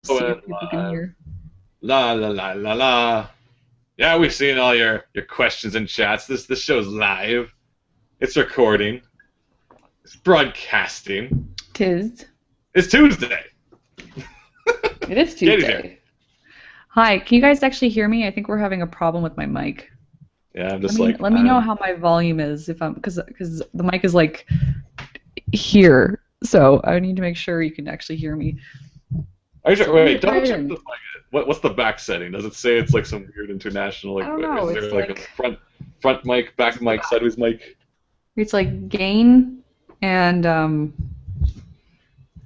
See Going if people can live. hear. La la la la la. Yeah, we've seen all your questions and chats. This show's live. It's recording. It's broadcasting. Tis. It's Tuesday. It is Katie's here. Tuesday. Hi, can you guys actually hear me? I think we're having a problem with my mic. Yeah, I'm Let just me let me know how my volume is if I'm because the mic is like here, so I need to make sure you can actually hear me. Are you sure? So Wait, double right check in. the mic. What's the back setting? Does it say it's like some weird international I don't know. is there It's like like a front mic, back mic, sideways mic? it's like gain and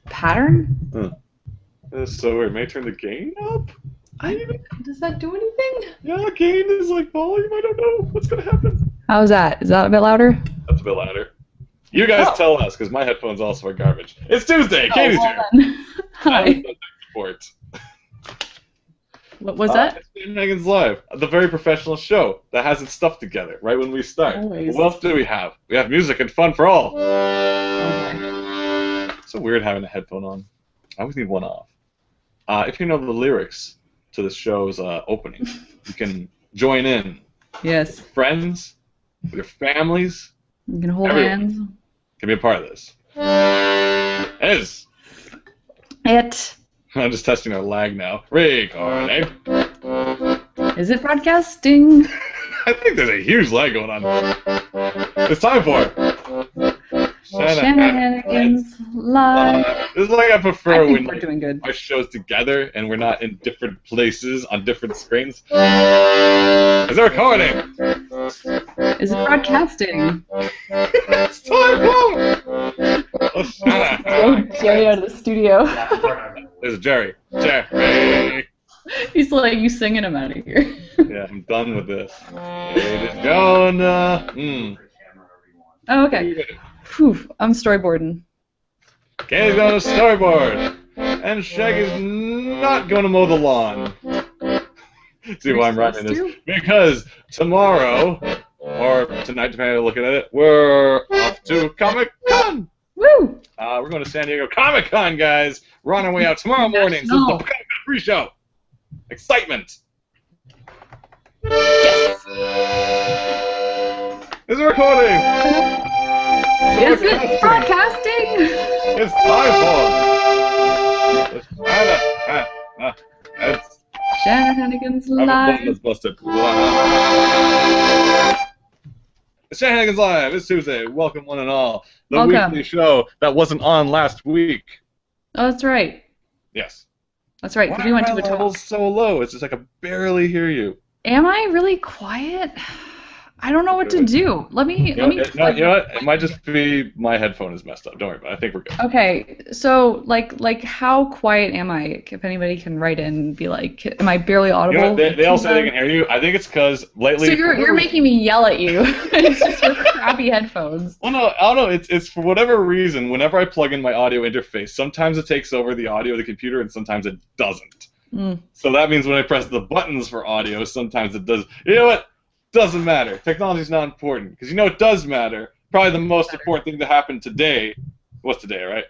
pattern. Huh. That's so weird. May I turn the gain up? Does that do anything? Yeah, gain is like volume. I don't know what's gonna happen. How's that? Is that a bit louder? That's a bit louder. You guys Oh. tell us, because my headphones also are garbage. It's Tuesday. Katie's well here. then. I was Hi. the report. What was that? It's Shanahanigans Live, the very professional show that has its stuff together right when we start. Always. What else do we have? We have music and fun for all. Okay. It's so weird having a headphone on. I always need one off. If you know the lyrics to the show's opening, you can join in. Yes. With your friends, with your families. You can hold Everyone hands. can be a part of this. Is. I'm just testing our lag now. Recording. Is it broadcasting? I think there's a huge lag going on. It's time for Shenanigans Live. This is like I prefer I think when we're doing good. our show's together and we're not in different places on different screens. Is it recording? Is it broadcasting? It's time for Throw Jerry out of the studio. This is Jerry. Jerry. He's like, you singing him out of here. Yeah, I'm done with this. It is going. Oh, okay. Whew, I'm storyboarding. Katie's going to storyboard. And Shaggy's not going to mow the lawn. See why I'm writing this? Because tomorrow, or tonight, depending on how you look at it, we're off to Comic-Con. Woo! We're going to San Diego Comic-Con, guys. We're on our way out tomorrow morning. So it's the Comic-Con pre-show. Excitement. Yes! It's recording. Is it broadcasting? It's time for. It's Shenanigans I have a button Live. that's busted. It's Shanahanigans Live. It's Tuesday. Welcome, one and all. The Welcome. weekly show that wasn't on last week. Oh, that's right. Yes. That's right, because we went to a talk. level's so low. It's just like I barely hear you. Am I really quiet? I don't know what to do. Let me. You know what? It might just be my headphone is messed up. Don't worry about it. I think we're good. Okay, so like how quiet am I? If anybody can write in and be like, am I barely audible? You know what? They all say they can hear you. I think it's because lately. So you're making me yell at you. It's just your crappy headphones. Well, no, I don't know. It's for whatever reason. Whenever I plug in my audio interface, sometimes it takes over the audio of the computer, and sometimes it doesn't. So that means when I press the buttons for audio, sometimes it does. You know what? Doesn't matter. Technology's not important. Because you know it does matter. Probably the most important thing to happen today. What's today, right?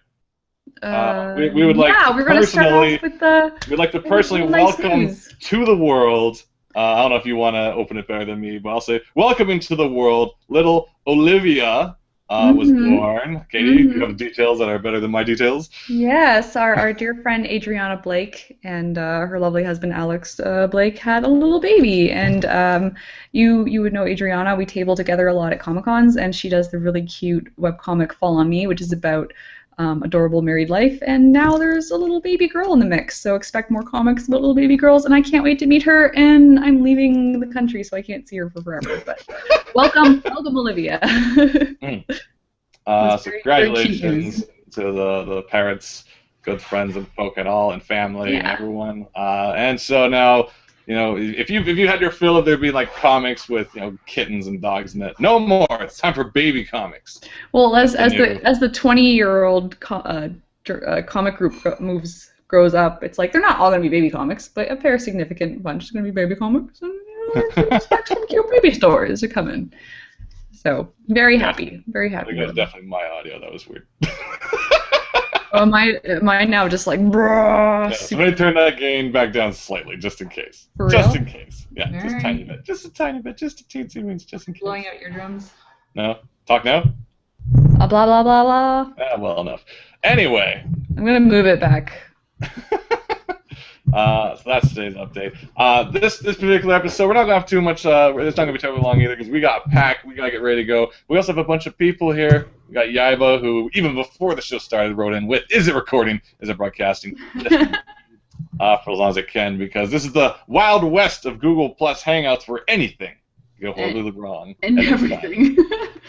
We would like we're going to start off with the. We'd like to personally welcome to the world. I don't know if you want to open it better than me, but I'll say welcome into the world. Little Olivia was born. Katie, you have details that are better than my details. Yes, our dear friend Adriana Blake and her lovely husband Alex Blake had a little baby, and you would know Adriana. We table together a lot at Comic-Cons, and she does the really cute webcomic Fall on Me, which is about adorable married life, and now there's a little baby girl in the mix, so expect more comics about little baby girls, and I can't wait to meet her, and I'm leaving the country, so I can't see her for forever, but welcome Olivia. So congratulations to the parents, good friends and folk and all, and family and everyone, and so now, you know, if you had your fill of there being like comics with, you know, kittens and dogs in it, no more. It's time for baby comics. Well, as the 20-year-old comic group grows up, it's like they're not all gonna be baby comics, but a fair significant bunch is gonna be baby comics, and you know, expect some cute baby stories to come in. So very happy, very happy. I think that's definitely my audio. That was weird. Oh, mine now just like, bruh, Yeah, so super maybe turn that gain back down slightly, just in case. for Just real. in case. Yeah, All just a tiny right. bit. Just a tiny bit. Just a teensy weens, just in Blowing case. out eardrums. No? Talk now? Blah blah blah blah. Well enough. Anyway, I'm gonna move it back. so that's today's update. This particular episode, we're not gonna have too much. It's not gonna be terribly long either because we got packed. We gotta get ready to go. We also have a bunch of people here. We got Yaiba, who even before the show started wrote in with, "Is it recording? Is it broadcasting?" For as long as it can, because this is the Wild West of Google Plus Hangouts where anything can go horribly wrong. And everything.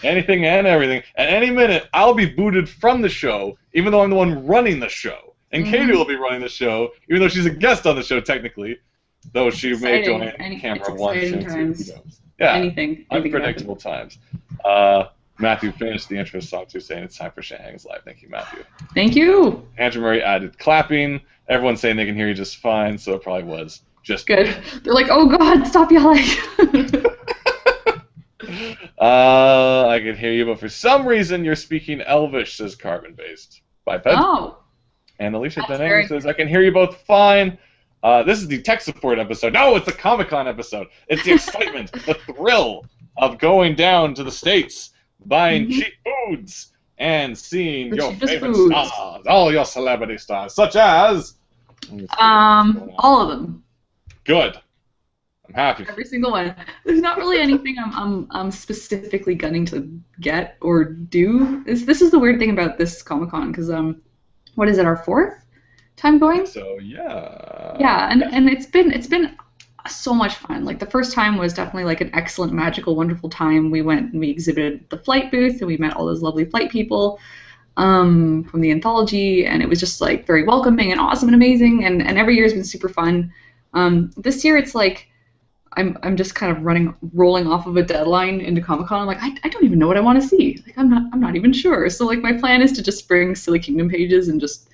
Anything and everything. At any minute, I'll be booted from the show, even though I'm the one running the show. And Katie will be running the show, even though she's a guest on the show technically, though she may join camera once or two. Yeah, Anything. unpredictable times. Matthew finished the intro song too, saying it's time for Shanahanigans Live. Thank you, Matthew. Thank you. Andrew Murray added clapping. Everyone's saying they can hear you just fine, so it probably was just good. They're like, oh God, stop yelling. I can hear you, but for some reason you're speaking Elvish, says Carbon Based. Biped. Oh. And Alicia Denning says, I can hear you both fine. This is the tech support episode. No, it's the Comic-Con episode. It's the excitement, the thrill of going down to the States, buying cheap foods, and seeing your favorite stars, all your celebrity stars, such as... all of them. Good. I'm happy. Every single one. There's not really anything I'm specifically gunning to get or do. This is the weird thing about this Comic-Con, because what is it, our fourth time going? So yeah. Yeah, and it's been so much fun. Like the first time was definitely like an excellent, magical, wonderful time. We went and we exhibited the flight booth and we met all those lovely flight people from the anthology, and it was just like very welcoming and awesome and amazing, and every year has been super fun. This year it's like I'm just kind of rolling off of a deadline into Comic-Con. I'm like, I don't even know what I want to see. Like I'm not even sure. So like my plan is to just bring Silly Kingdom pages and just,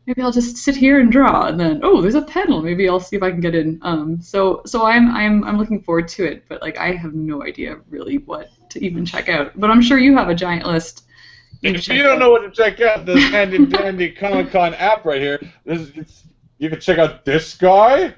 maybe I'll just sit here and draw, and then there's a panel. Maybe I'll see if I can get in. So I'm looking forward to it, but like I have no idea really what to even check out. But I'm sure you have a giant list. If you don't know what to check out, this handy dandy Comic-Con app right here. You can check out this guy.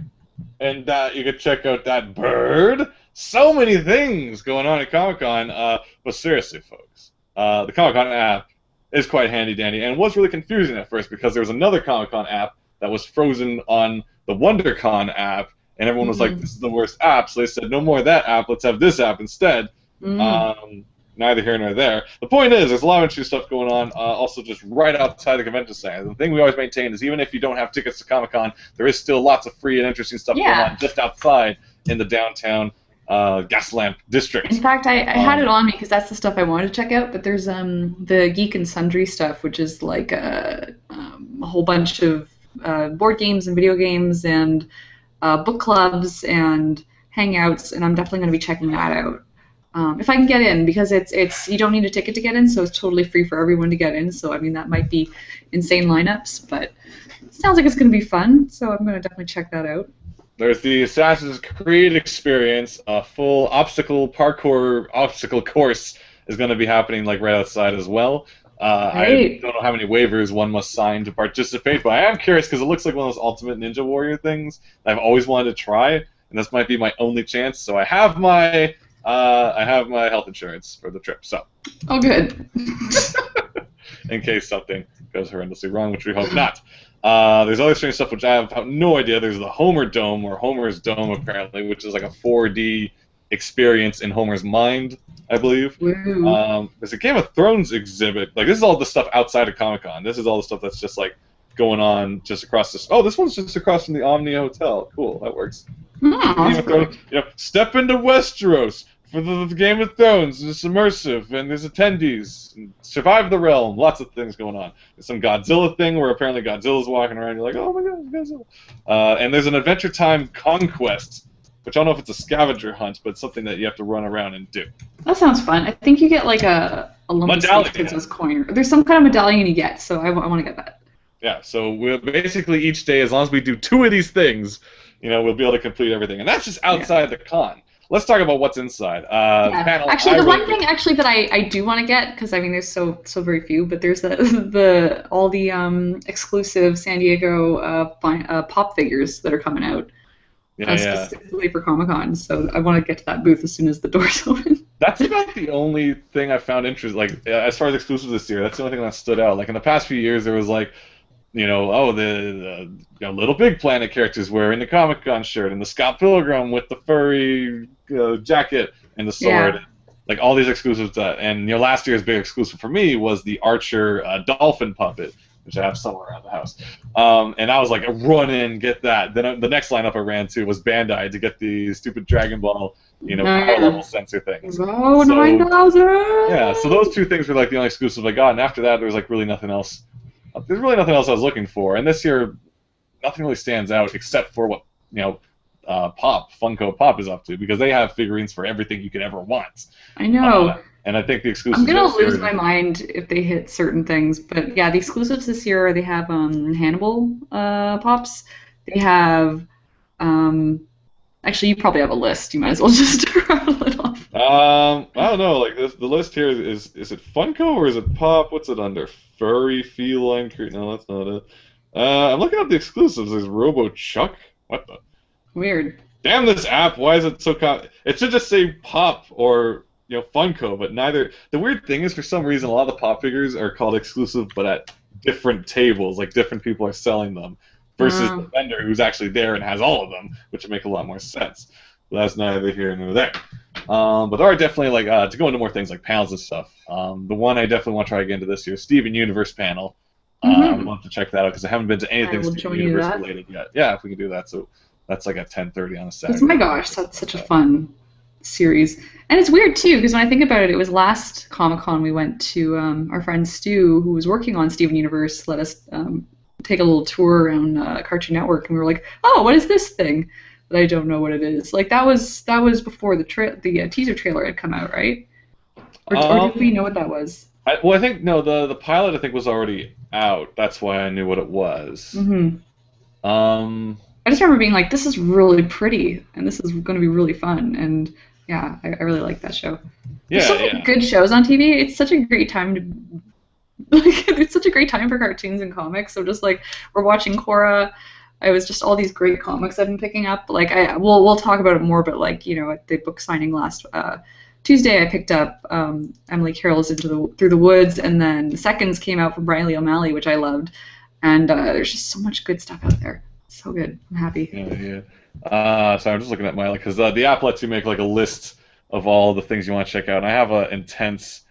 And you can check out that bird. So many things going on at Comic-Con. But seriously, folks, the Comic-Con app is quite handy-dandy. And it was really confusing at first because there was another Comic-Con app that was frozen on the WonderCon app. And everyone was like, this is the worst app. So they said, no more of that app. Let's have this app instead. Neither here nor there. The point is, there's a lot of interesting stuff going on, also just right outside the convention center. The thing we always maintain is even if you don't have tickets to Comic-Con, there is still lots of free and interesting stuff going on just outside in the downtown Gaslamp district. In fact, I had it on me because that's the stuff I wanted to check out, but there's the Geek and Sundry stuff, which is like a whole bunch of board games and video games and book clubs and hangouts, and I'm definitely going to be checking that out. If I can get in, because it's you don't need a ticket to get in, so it's totally free for everyone to get in. So I mean that might be insane lineups, but it sounds like it's going to be fun. So I'm going to definitely check that out. There's the Assassin's Creed experience, a full parkour obstacle course is going to be happening like right outside as well. I don't know how many waivers one must sign to participate, but I am curious because it looks like one of those Ultimate Ninja Warrior things that I've always wanted to try, and this might be my only chance. So I have my health insurance for the trip, so. Oh, good. In case something goes horrendously wrong, which we hope not. There's other strange stuff which I have no idea. There's the Homer Dome, or Homer's Dome, apparently, which is like a 4D experience in Homer's mind, I believe. There's a Game of Thrones exhibit. Like, this is all the stuff outside of Comic-Con. This is all the stuff that's just, like, going on just across this. Oh, this one's just across from the Omni Hotel. Cool, that works. Game of Thrones, step into Westeros. For the Game of Thrones, it's immersive, and there's attendees. And survive the realm. Lots of things going on. There's some Godzilla thing where apparently Godzilla's walking around. You're like, oh my god, it's Godzilla. And there's an Adventure Time Conquest, which I don't know if it's a scavenger hunt, but it's something that you have to run around and do. That sounds fun. I think you get like a Olympus Princess coin. There's some kind of medallion you get, so I want to get that. Yeah, so we'll basically each day, as long as we do 2 of these things, we'll be able to complete everything. And that's just outside the con. let's talk about what's inside. The Yeah, panel actually, I the really one thing actually that I do want to get, because I mean there's so very few, but there's the all the exclusive San Diego pop figures that are coming out yeah, yeah. specifically for Comic Con. So I want to get to that booth as soon as the doors open. That's about the only thing I found interesting. Like as far as exclusives this year, that's the only thing that stood out. Like in the past few years, there was like, oh, the Little Big Planet characters wearing the Comic Con shirt, and the Scott Pilgrim with the furry jacket and the sword. Yeah. Like all these exclusives and last year's big exclusive for me was the Archer dolphin puppet, which I have somewhere around the house. And I was like, run in, get that. Then the next lineup I ran to was Bandai to get the stupid Dragon Ball, power level sensor things. Oh, So 9,000! yeah, so those two things were like the only exclusive I got, and after that there was like really nothing else. There's really nothing else I was looking for, and this year nothing really stands out except for what Funko Pop is up to, because they have figurines for everything you could ever want. I know. And I think the I'm exclusives gonna this year. lose my mind if they hit certain things, but yeah, the exclusives this year they have Hannibal pops. They have actually you probably have a list. You might as well just rattle it off. I don't know. Like the list here is it Funko or is it Pop? What's it under? Furry, feline, no, that's not it. I'm looking at the exclusives. There's Robo Chuck. What the? Weird. Damn this app! Why is it so? It should just say Pop or Funko, but neither. The weird thing is, for some reason, a lot of the Pop figures are called exclusive, but at different tables. Like different people are selling them, versus the vendor who's actually there and has all of them, which would make a lot more sense. But that's neither here nor there. But there are definitely to go into more things like panels and stuff. The one I definitely want to try again to this year, Steven Universe panel. I would love to check that out because I haven't been to anything Steven Universe related yet. Yeah, if we can do that. So that's like at 10:30 on a Saturday. Oh my gosh, that's such a fun series. And it's weird too, because when I think about it, it was last Comic-Con we went to, our friend Stu, who was working on Steven Universe, let us take a little tour around Cartoon Network, and we were like, oh, what is this thing? That I don't know what it is. Like that was before the teaser trailer had come out, right? Or did we know what that was? I think no. The pilot I think was already out. That's why I knew what it was. Mm-hmm. I just remember being like, this is really pretty, and this is going to be really fun, and yeah, I really like that show. Yeah, There's so many good shows on TV. It's such a great time it's such a great time for cartoons and comics. So just like we're watching Korra. I was just all these great comics I've been picking up. Like we'll talk about it more, but like at the book signing last Tuesday, I picked up Emily Carroll's Through the Woods, and then Seconds came out from Brian Lee O'Malley, which I loved. And there's just so much good stuff out there. So good. I'm happy. Yeah. So I'm just looking at my because the app lets you make like a list of all the things you want to check out, and I have an intense.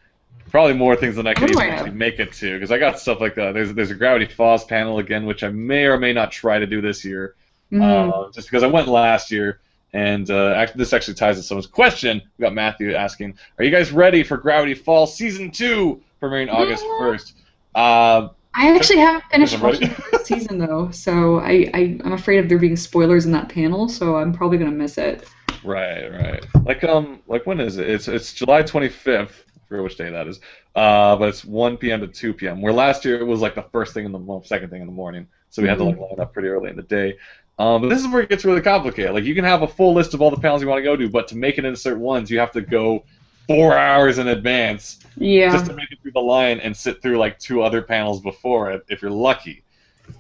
Probably more things than I can even actually make it to, because I got stuff like that. There's a Gravity Falls panel again, which I may or may not try to do this year, just because I went last year, and this actually ties to someone's question. We got Matthew asking, "Are you guys ready for Gravity Falls Season 2 premiering August 1st?" I actually haven't finished watching the first season though, so I'm afraid of there being spoilers in that panel, so I'm probably gonna miss it. Right. Like when is it? It's July 25th. I forget which day that is, but it's 1 p.m. to 2 p.m. Where last year it was like the first thing in the second thing in the morning, so we had to like line up pretty early in the day. But this is where it gets really complicated. Like you can have a full list of all the panels you want to go to, but to make it into certain ones, you have to go 4 hours in advance, just to make it through the line and sit through like 2 other panels before it, if you're lucky.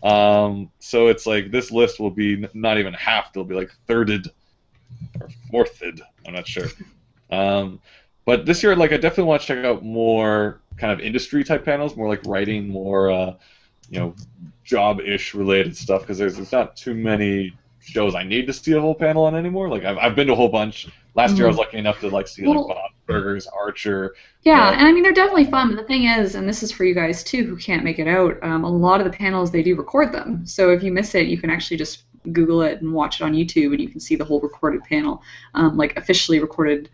So it's like this list will be not even half; it'll be like thirded or fourthed. I'm not sure. But this year, like, I definitely want to check out more kind of industry type panels, more like writing, more job-ish related stuff, because there's not too many shows I need to see a whole panel on anymore. Like I've been to a whole bunch. Last year I was lucky enough to like see like Bob Burgers, Archer. Yeah, and I mean they're definitely fun. But the thing is, and this is for you guys too who can't make it out. A lot of the panels they do record them, so if you miss it, you can actually just Google it and watch it on YouTube, and you can see the whole recorded panel, like officially recorded.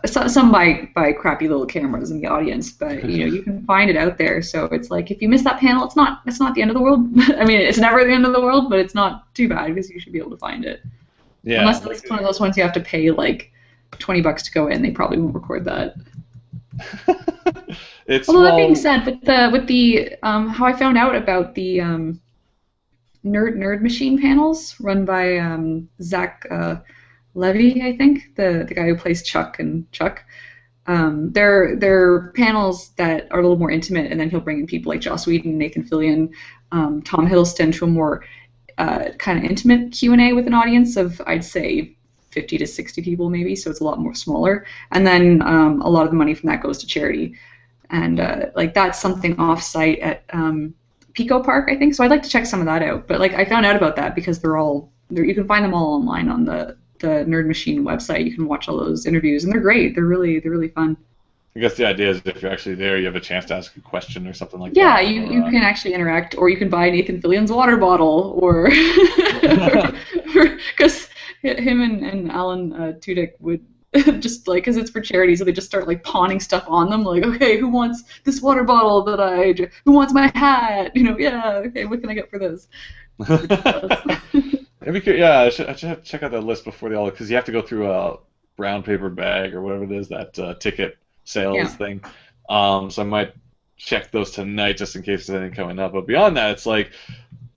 Some by crappy little cameras in the audience, but you can find it out there. So it's like if you miss that panel, it's not the end of the world. I mean, it's never the end of the world, but it's not too bad because you should be able to find it. Yeah. Unless it's one of those ones you have to pay like $20 to go in, they probably won't record that. Although that being said, with the how I found out about the Nerd Machine panels run by Zach. Levy, I think, the guy who plays Chuck and Chuck. They're panels that are a little more intimate, and then he'll bring in people like Joss Whedon, Nathan Fillion, Tom Hiddleston to a more kind of intimate Q&A with an audience of, I'd say, 50 to 60 people maybe, so it's a lot more smaller. And then a lot of the money from that goes to charity. And like that's something off-site at Pico Park, I think. So I'd like to check some of that out. But like I found out about that because you can find them all online on the Nerd Machine website. You can watch all those interviews, and they're great. They're really fun. I guess the idea is if you're actually there, you have a chance to ask a question or something like Yeah, that. you can actually interact, or you can buy Nathan Fillion's water bottle, or because him and Alan Tudyk would just like, because it's for charity, so they just start like pawning stuff on them, like, okay, who wants this water bottle who wants my hat? Yeah, okay, what can I get for this? Yeah, I should check out that list before they all, because you have to go through a brown paper bag or whatever it is, that ticket sales Yeah. thing. So I might check those tonight just in case there's anything coming up. But beyond that, it's like,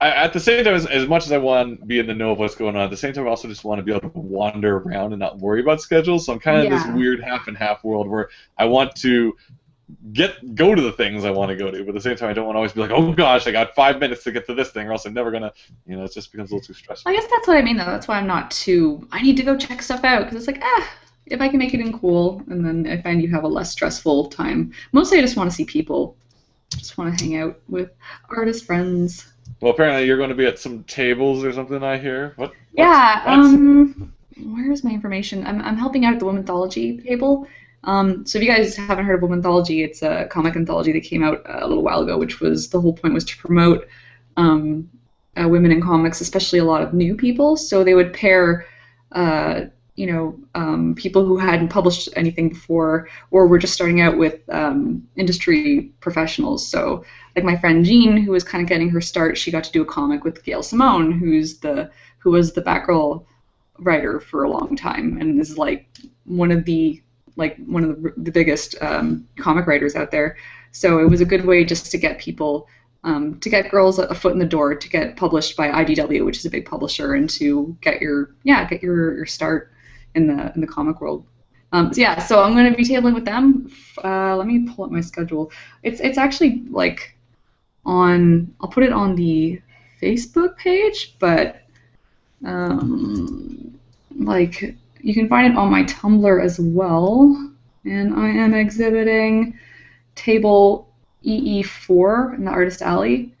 at the same time, as much as I want to be in the know of what's going on, at the same time, I also just want to be able to wander around and not worry about schedules. So I'm kind of this weird half and half world where I want to go to the things I want to go to, but at the same time, I don't want to always be like, oh gosh, I got 5 minutes to get to this thing, or else I'm never gonna, it just becomes a little too stressful. I guess that's what I mean, though. That's why I'm not too. I need to go check stuff out because it's like, if I can make it in cool, and then I find you have a less stressful time. Mostly, I just want to see people. Just want to hang out with artist friends. Well, apparently you're going to be at some tables or something, I hear. What? Yeah. Where's my information? I'm helping out at the Womanthology table. So if you guys haven't heard of Womanthology, it's a comic anthology that came out a little while ago, which was the whole point was to promote women in comics, especially a lot of new people. So they would pair, people who hadn't published anything before or were just starting out with industry professionals. So like my friend Jean, who was kind of getting her start, she got to do a comic with Gail Simone, who was the Batgirl writer for a long time and is like one of the biggest comic writers out there. So it was a good way just to get people, to get girls a foot in the door, to get published by IDW, which is a big publisher, and to get your start in the comic world. So I'm going to be tabling with them. Let me pull up my schedule. It's actually like I'll put it on the Facebook page, but like you can find it on my Tumblr as well. And I am exhibiting table EE4 in the Artist Alley.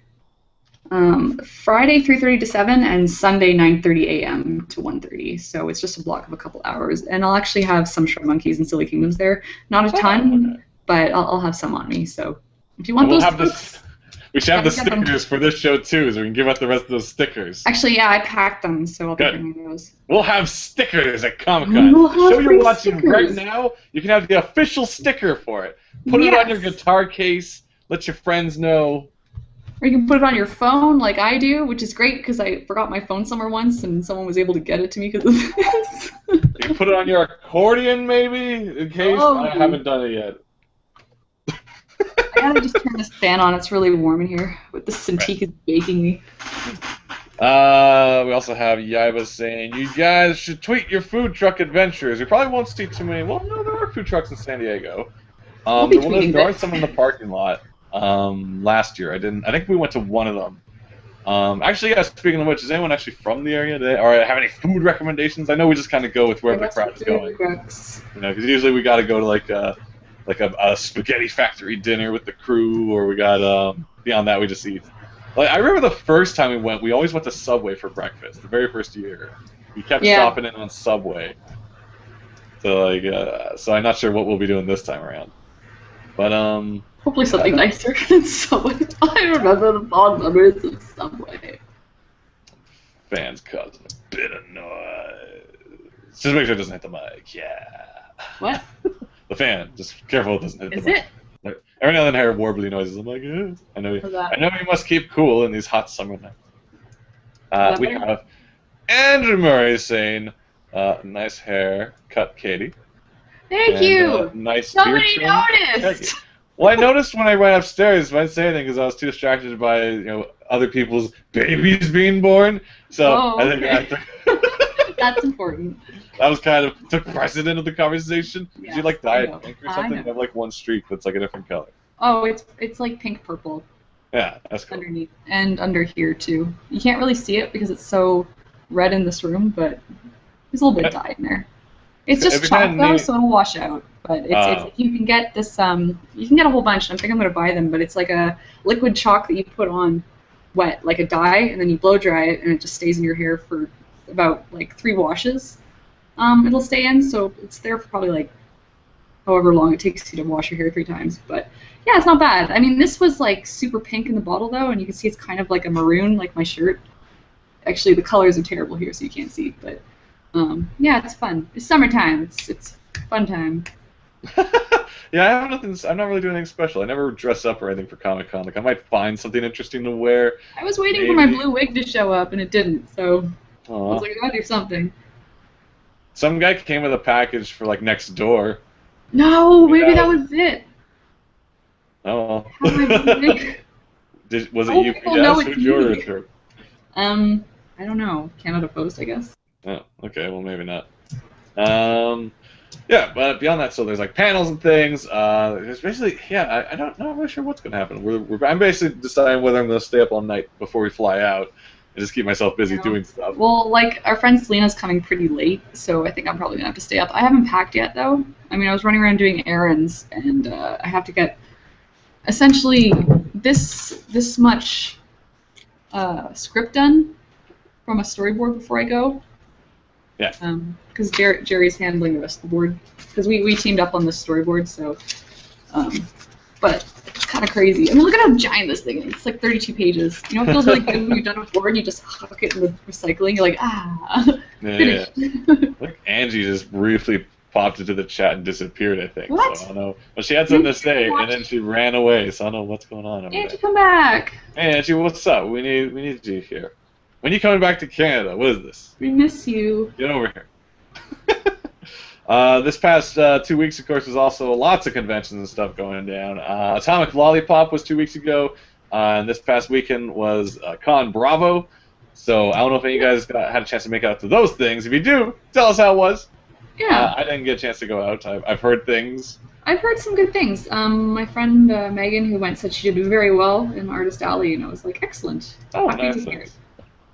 Friday 3:30 to 7 and Sunday 9:30 a.m. to 1:30. So it's just a block of a couple hours. And I'll actually have some Shred Monkeys and Silly Kingdoms there. Not a ton, but I'll have some on me. So if you want we should have the stickers for this show too, so we can give out the rest of those stickers. Actually, yeah, I packed them, so I'll be bringing those. We'll have stickers at Comic-Con. The show you're watching right now, you can have the official sticker for it. Put it on your guitar case. Let your friends know. Or you can put it on your phone like I do, which is great because I forgot my phone somewhere once and someone was able to get it to me because of this. You can put it on your accordion maybe, in case. I haven't done it yet. I gotta just turn this fan on. It's really warm in here. With the Cintiq is baking me. We also have Yaiba saying, you guys should tweet your food truck adventures. You probably won't see too many. Well, no, there are food trucks in San Diego. There are some in the parking lot. Last year, I think we went to one of them. Actually, yeah, speaking of which, is anyone actually from the area today? Or have any food recommendations? I know we just kind of go with wherever the crowd's going. Because usually we got to go to like a spaghetti factory dinner with the crew, or we got beyond that we just eat. Like I remember the first time we went, we always went to Subway for breakfast. The very first year, we kept stopping in on Subway. So so I'm not sure what we'll be doing this time around, but hopefully something nicer than Subway. I remember the fond memories of Subway. Fans causing a bit of noise. Just make sure it doesn't hit the mic. Yeah. What? The fan. Just careful it doesn't hit the mic. Is it? Every now and then I hear warbly noises. I'm like, I know you must keep cool in these hot summer nights. We have Andrew Murray saying, nice hair cut, Katie. Thank you. Nice Nobody beard trim. noticed. Well, I noticed when I went upstairs. I didn't say anything because I was too distracted by other people's babies being born. So I think That's important. That was kind of took precedent of the conversation. Did Yes, you like I dye know. it pink or I something? You know. have like one streak that's like a different color. Oh, it's like pink purple Yeah, that's cool. underneath and under here too. You can't really see it because it's so red in this room, but there's a little bit of dye in there. It's It'd just be kind chalk of though, neat. so it'll wash out. But it's you can get this you can get a whole bunch. And I think I'm gonna buy them, but it's like a liquid chalk that you put on wet, like a dye, and then you blow dry it, and it just stays in your hair for about like 3 washes. It'll stay in, so it's there for probably like however long it takes you to wash your hair 3 times. But yeah, it's not bad. I mean, this was like super pink in the bottle though, and you can see it's kind of like a maroon, like my shirt. Actually, the colors are terrible here, so you can't see. But yeah, it's fun. It's summertime. It's fun time. Yeah, I have nothing. I'm not really doing anything special. I never dress up or anything for Comic Con. Like I might find something interesting to wear. I was waiting for my Maybe. blue wig to show up, and it didn't. So I was Aw. like, I gotta do something. Some guy came with a package for like next door. No, Maybe maybe that that was. was it. Oh How my blue well. wig? Was it Oh, people know UPS? it's Who'd you order it me. through? I don't know. Canada Post, I guess. Oh, okay. Well, maybe not. Um, yeah, but beyond that, so there's like panels and things. There's basically, yeah, I don't, not really sure what's gonna happen. I'm basically deciding whether I'm gonna stay up all night before we fly out and just keep myself busy You know? doing stuff. Well, like our friend Selena's coming pretty late, so I think I'm probably gonna have to stay up. I haven't packed yet though. I mean, I was running around doing errands, and I have to get essentially this much script done from a storyboard before I go. Yeah. Because Jerry's handling the rest of the board. Because we teamed up on this storyboard, so. But it's kind of crazy. I mean, look at how giant this thing is. It's like 32 pages. You know, it feels really good when you've done a board and you just huck it in the recycling. You're like, Yeah. finished. Like Angie just briefly popped into the chat and disappeared, I think. What? So I don't know. Well, she had something to say, and then she ran away. So I don't know what's going on over Angie, there. come back. Hey, Angie, what's up? We need you here. When are you coming back to Canada? What is this? We miss you. Get over here. This past 2 weeks, of course, was also lots of conventions and stuff going down. Atomic Lollipop was 2 weeks ago, and this past weekend was Con Bravo. So I don't know if any of you guys had a chance to make it out to those things. If you do, tell us how it was. Yeah. I didn't get a chance to go out. I've heard things. I've heard some good things. My friend Megan, who went, said she did very well in Artist Alley, and I was like, excellent. Oh, Happy nice. to hear it.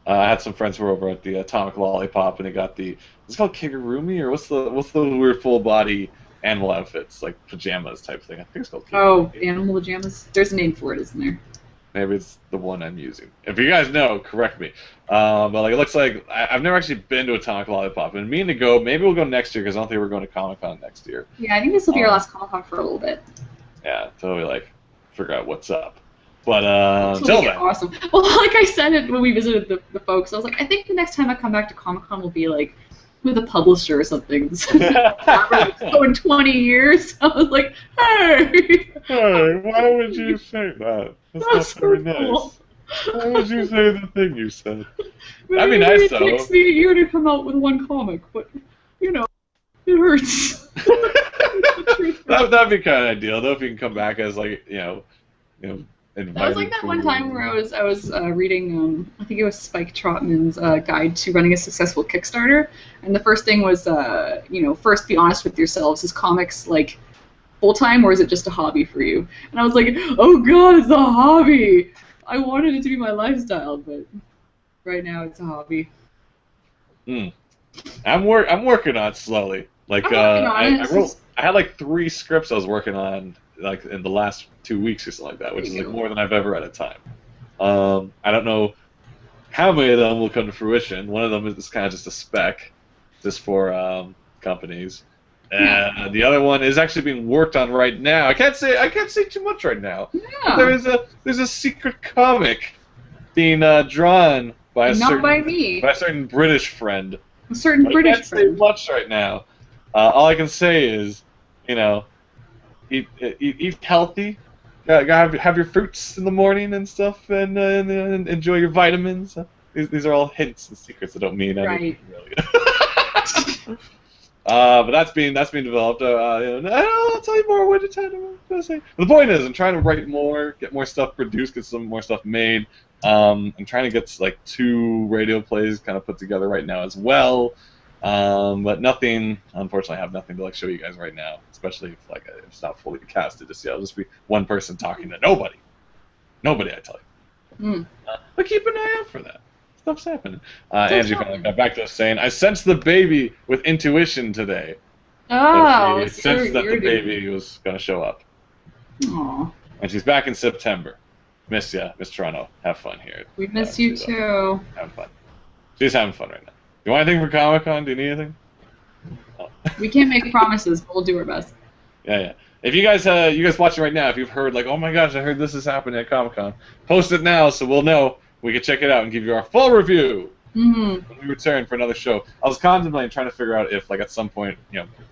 I had some friends who were over at the Atomic Lollipop, and they got it's called Kigurumi, or what's the weird full body animal outfits, like pajamas type thing. I think it's called Kigurumi. Oh, animal pajamas. There's a name for it, isn't there? Maybe it's the one I'm using. If you guys know, correct me. But like it looks like I've never actually been to Atomic Lollipop, and meaning to go. Maybe we'll go next year because I don't think we're going to Comic Con next year. Yeah, I think this will be our last Comic Con for a little bit. Yeah, until we like figure out what's up. But Until until we get then, awesome. Well, like I said it when we visited the folks, I was like, I think the next time I come back to Comic Con will be like with a publisher or something. So in 20 years, I was like, hey. hey, why would you say that? That's not very nice. Cool. Why would you say the thing you said? That'd be Maybe nice, it though. takes me a year to come out with one comic, but you know, it hurts. That'd be kind of ideal, though, if you can come back as like invited. That was like that one time where I was reading I think it was Spike Trotman's guide to running a successful Kickstarter, and the first thing was first be honest with yourselves. Is comics like full time or is it just a hobby for you? And I was like, oh god, it's a hobby. I wanted it to be my lifestyle, but right now it's a hobby. I'm working on it slowly. Like I'm working on it. I had like 3 scripts I was working on like in the last 2 weeks or something like that, which is like more than I've ever at a time. I don't know how many of them will come to fruition. One of them is kind of just a spec, just for companies, and the other one is actually being worked on right now. I can't say too much right now. Yeah. There's a secret comic being drawn by a certain British friend. A certain But British I can't say much right now. All I can say is, eat healthy. Have your fruits in the morning and stuff, and enjoy your vitamins. These are all hints and secrets that don't mean anything really. But that's being developed. I'll tell you more when it's time to say. The point is, I'm trying to write more, get more stuff produced, get some more stuff made. I'm trying to get like 2 radio plays kind of put together right now as well. But nothing, unfortunately, I have nothing to like show you guys right now, especially if like it's not fully casted. Just I'll just be one person talking to nobody. Nobody, I tell you. But keep an eye out for that. Stuff's happening. Angie finally got back to us saying, I sensed the baby with intuition today. Oh, she sensed that the baby was going to show up. Aww. And she's back in September. Miss ya, Miss Toronto. Have fun here. We miss you too. Having fun. She's having fun right now. You want anything for Comic-Con? Do you need anything? Oh. We can't make promises, but we'll do our best. Yeah. If you guys watching right now, if you've heard like, oh my gosh, I heard this is happening at Comic-Con, post it now so we'll know. We can check it out and give you our full review when we return for another show. I was contemplating trying to figure out if, like, at some point,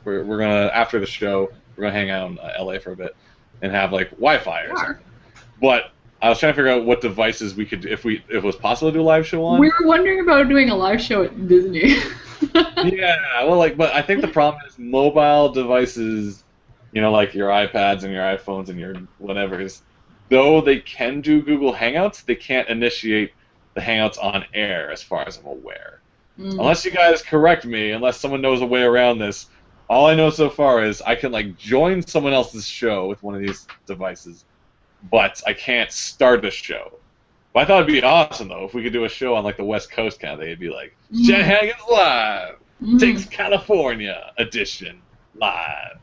we're gonna after the show we're gonna hang out in LA for a bit and have like Wi-Fi or something. But I was trying to figure out what devices we could, if it was possible to do a live show on. We were wondering about doing a live show at Disney. Yeah, well, but I think the problem is mobile devices, like your iPads and your iPhones and your whatever's. Though they can do Google Hangouts, they can't initiate the Hangouts on air, as far as I'm aware. Unless you guys correct me, unless someone knows a way around this, all I know so far is I can like join someone else's show with one of these devices, but I can't start a show. But I thought it'd be awesome though if we could do a show on like the West Coast kind of thing. It'd be like Shanahanigans Live, Takes California edition live,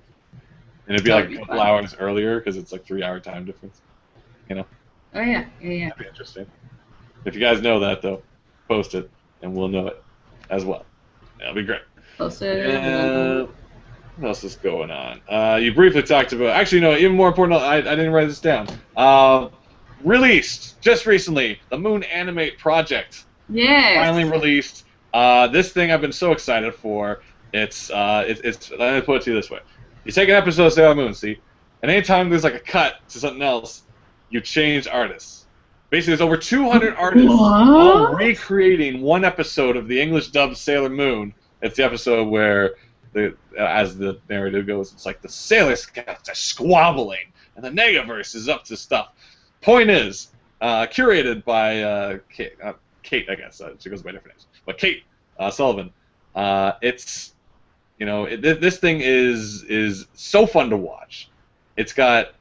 and it'd be like a couple hours earlier because it's like 3-hour time difference. Oh yeah. That'd be interesting. If you guys know that though, post it and we'll know it as well. That'll be great. Post it. What else is going on? You briefly talked about. Actually, no. Even more important, I didn't write this down. Released just recently, the Moon Animate project. Yes. Finally released. This thing I've been so excited for. It's. Let me put it to you this way: you take an episode of Sailor Moon, see, and anytime there's like a cut to something else, you change artists. Basically, there's over 200 artists all recreating one episode of the English dubbed Sailor Moon. It's the episode where, as the narrative goes, it's like the Sailor Scouts are squabbling, and the Negaverse is up to stuff. Point is, curated by Kate, I guess. She goes by different names. But Kate Sullivan. It's, this thing is so fun to watch. It's got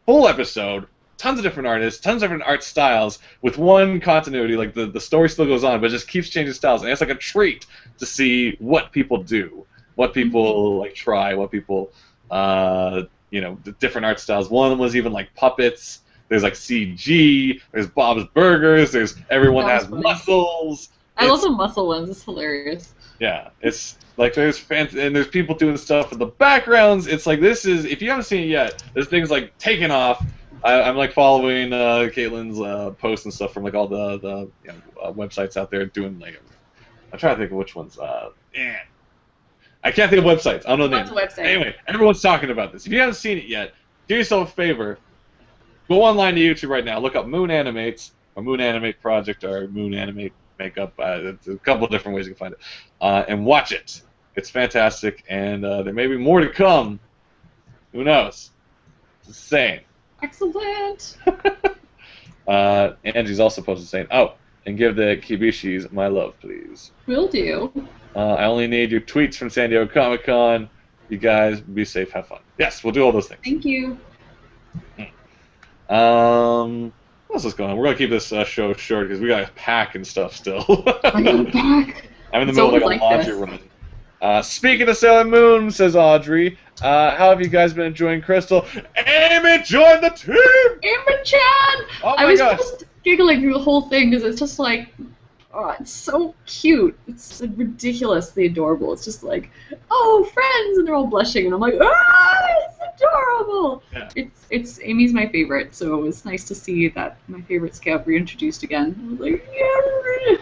full episode, tons of different artists, tons of different art styles, with one continuity. Like the story still goes on, but it just keeps changing styles, and it's like a treat to see what people do, what people like try, what people, the different art styles. One of them was even like puppets. There's like CG. There's Bob's Burgers. There's everyone has muscles. I love the muscle ones. It's hilarious. Yeah, it's like there's fans and there's people doing stuff in the backgrounds. It's like this is, if you haven't seen it yet, this thing's like taking off. I'm like following Caitlin's posts and stuff from like all the websites out there doing like. I'm trying to think of which ones. I can't think of websites. I don't know the name. Website? Anyway, everyone's talking about this. If you haven't seen it yet, do yourself a favor. Go online to YouTube right now. Look up Moon Animates or Moon Animate Project or Moon Animate Makeup. There's a couple of different ways you can find it, and watch it. It's fantastic, and there may be more to come. Who knows? It's insane. Excellent. Angie's also posted saying, "Oh, and give the Kibishis my love, please." Will do. I only need your tweets from San Diego Comic-Con. You guys be safe, have fun. Yes, we'll do all those things. Thank you. What else is going on? We're gonna keep this show short because we gotta pack and stuff still. I gotta pack. I'm in the middle of like a laundry run. Speaking of Sailor Moon, says Audrey, how have you guys been enjoying Crystal? Amy joined the team! Amy-chan! Oh my I was gosh. just giggling through the whole thing because it's just like, oh, it's so cute. It's like, ridiculously adorable. It's just like, oh, friends, and they're all blushing, and I'm like, ah, it's adorable. Yeah. It's Amy's my favorite, so it was nice to see that my favorite scout reintroduced again. I was like, yeah.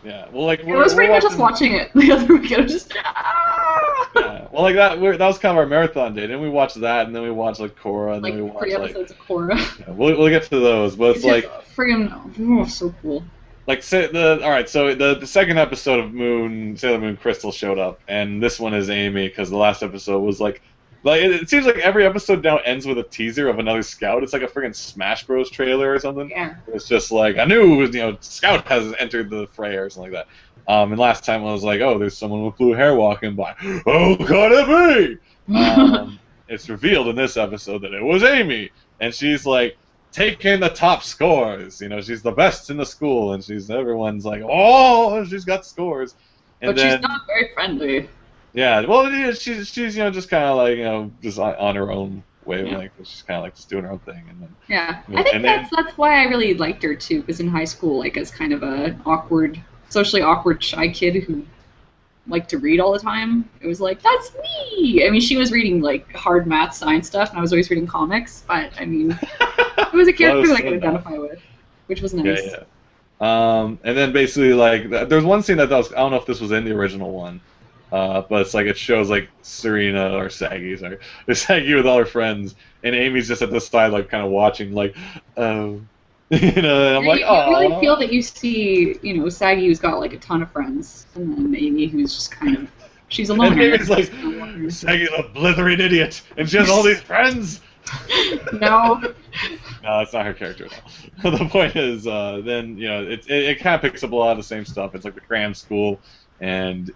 Yeah, well, like I was pretty much just watching it the other weekend. Just yeah, well, like that was kind of our marathon day. Then we watched that, and then we watched like Korra, and then we watched 3 episodes of Korra. Yeah, we'll get to those, but it's like friggin' so cool. Like all right, so the second episode of Sailor Moon Crystal showed up, and this one is Amy because the last episode was like Like it seems like every episode now ends with a teaser of another Scout. It's like a freaking Smash Bros. Trailer or something. Yeah. It's just like a new, Scout has entered the fray or something like that. And last time I was like, oh, there's someone with blue hair walking by. Oh, could it be? It's revealed in this episode that it was Amy, and she's like taking the top scores. She's the best in the school, and everyone's like, oh, she's got scores. And But then, she's not very friendly. yeah, well, she's just kind of like just on her own wavelength. Yeah. She's kind of like just doing her own thing, and then yeah, I think that's why I really liked her too. Because in high school, like as kind of a socially awkward, shy kid who liked to read all the time, it was like that's me. I mean, she was reading like hard math, science stuff, and I was always reading comics. But I mean, it was a character that I could identify with, which was nice. Yeah, yeah. And then basically like there's one scene that I don't know if this was in the original one. But it's like it shows like Serena or Shaggy, Shaggy with all her friends, and Amy's just at the side like kind of watching like, oh, and I'm like, oh. You really feel that you see, Shaggy who's got like a ton of friends, and then Amy who's just kind of she's alone. And Amy's like, Shaggy's a blithering idiot, and she has all these friends. No, that's not her character at all. The point is, then it kind of picks up a lot of the same stuff. It's like the cram school, and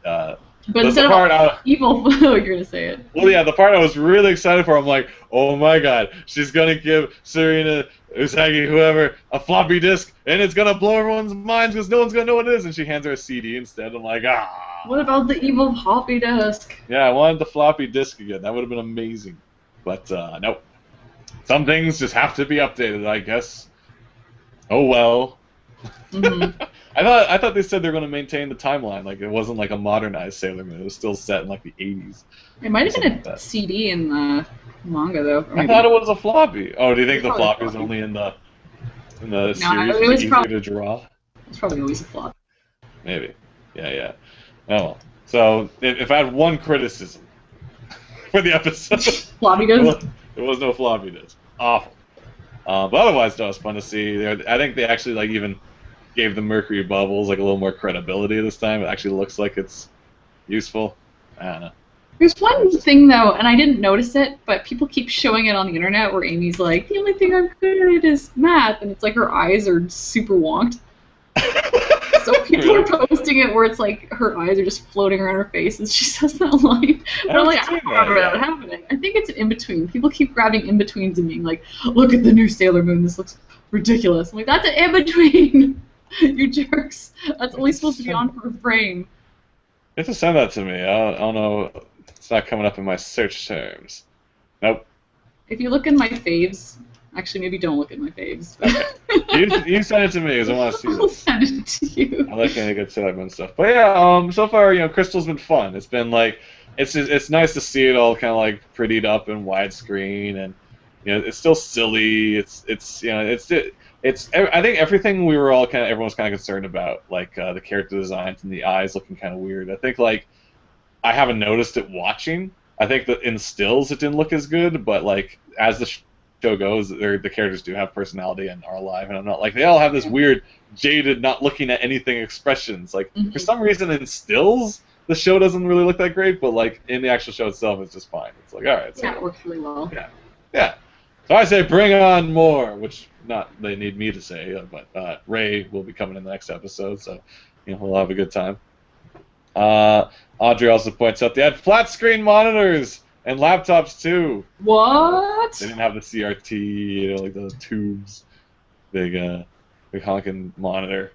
but instead of evil, you're gonna say it. Well, yeah, the part I was really excited for, I'm like, oh my god, she's gonna give Serena, Usagi, whoever, a floppy disk, and it's gonna blow everyone's minds because no one's gonna know what it is, and she hands her a CD instead. I'm like, ah. What about the evil floppy disk? Yeah, I wanted the floppy disk again. That would have been amazing, but nope. Some things just have to be updated, I guess. Oh well. Mm-hmm. I thought they said they're going to maintain the timeline, like it wasn't like a modernized Sailor Moon. It was still set in like the 80s. It might have been a CD in the manga though. I thought it was a floppy. Oh, do you think the floppy is only in the series? It was easier to draw. It's probably always a floppy. Maybe. Yeah. Oh well. So if I had one criticism for the episode, floppy disk. There was no floppy disk. Awful. But otherwise, it was fun to see. I think they actually like even gave the Mercury bubbles like a little more credibility this time. It actually looks like it's useful. I don't know. There's one thing though, and I didn't notice it, but people keep showing it on the internet where Amy's like, the only thing I'm good at is math, and it's like her eyes are super wonked. So people are posting it where it's like her eyes are just floating around her face and she says that line. But I'm like, I don't remember that happening. I think it's an in-between. People keep grabbing in-betweens and being like, look at the new Sailor Moon, this looks ridiculous. I'm like, that's an in-between. You jerks. That's only supposed to be on for a frame. You have to send that to me. I don't know. It's not coming up in my search terms. Nope. If you look in my faves, actually maybe don't look at my faves. you send it to me because I want to see this. I'll send it to you. I like any good Sailor Moon stuff. But yeah, so far, Crystal's been fun. It's been like, it's nice to see it all kind of like prettied up in widescreen, and it's still silly. I think everything everyone's kind of concerned about, like the character designs and the eyes looking kind of weird. I think like I haven't noticed it watching. I think that in stills it didn't look as good, but like as the show goes, the characters do have personality and are alive, and I'm not like they all have this weird jaded, not looking at anything expressions. Like for some reason in stills the show doesn't really look that great, but like in the actual show itself it's just fine. It's like all right, it works really well. Yeah. So I say bring on more, which not they need me to say, but Ray will be coming in the next episode, so we'll have a good time. Audrey also points out they had flat screen monitors and laptops too. What? They didn't have the CRT, like the tubes, big honking monitor.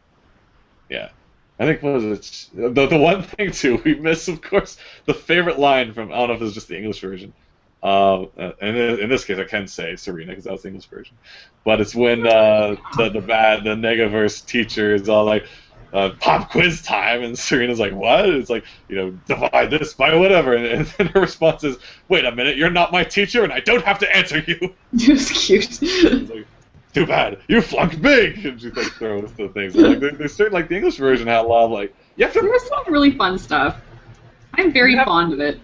Yeah, I think what was it? The one thing too we miss, of course, the favorite line from I don't know if it was just the English version. And in this case, I can say Serena because that was the English version. But it's when the Negaverse teacher is all like, pop quiz time, and Serena's like, what? It's like, divide this by whatever. And then her response is, wait a minute, you're not my teacher, and I don't have to answer you. It was cute. It's like, too bad, you flunked big. And she like throws the things. Like, there's certain, like the English version had a lot of like, you have to. There was some really fun stuff. I'm very fond of it.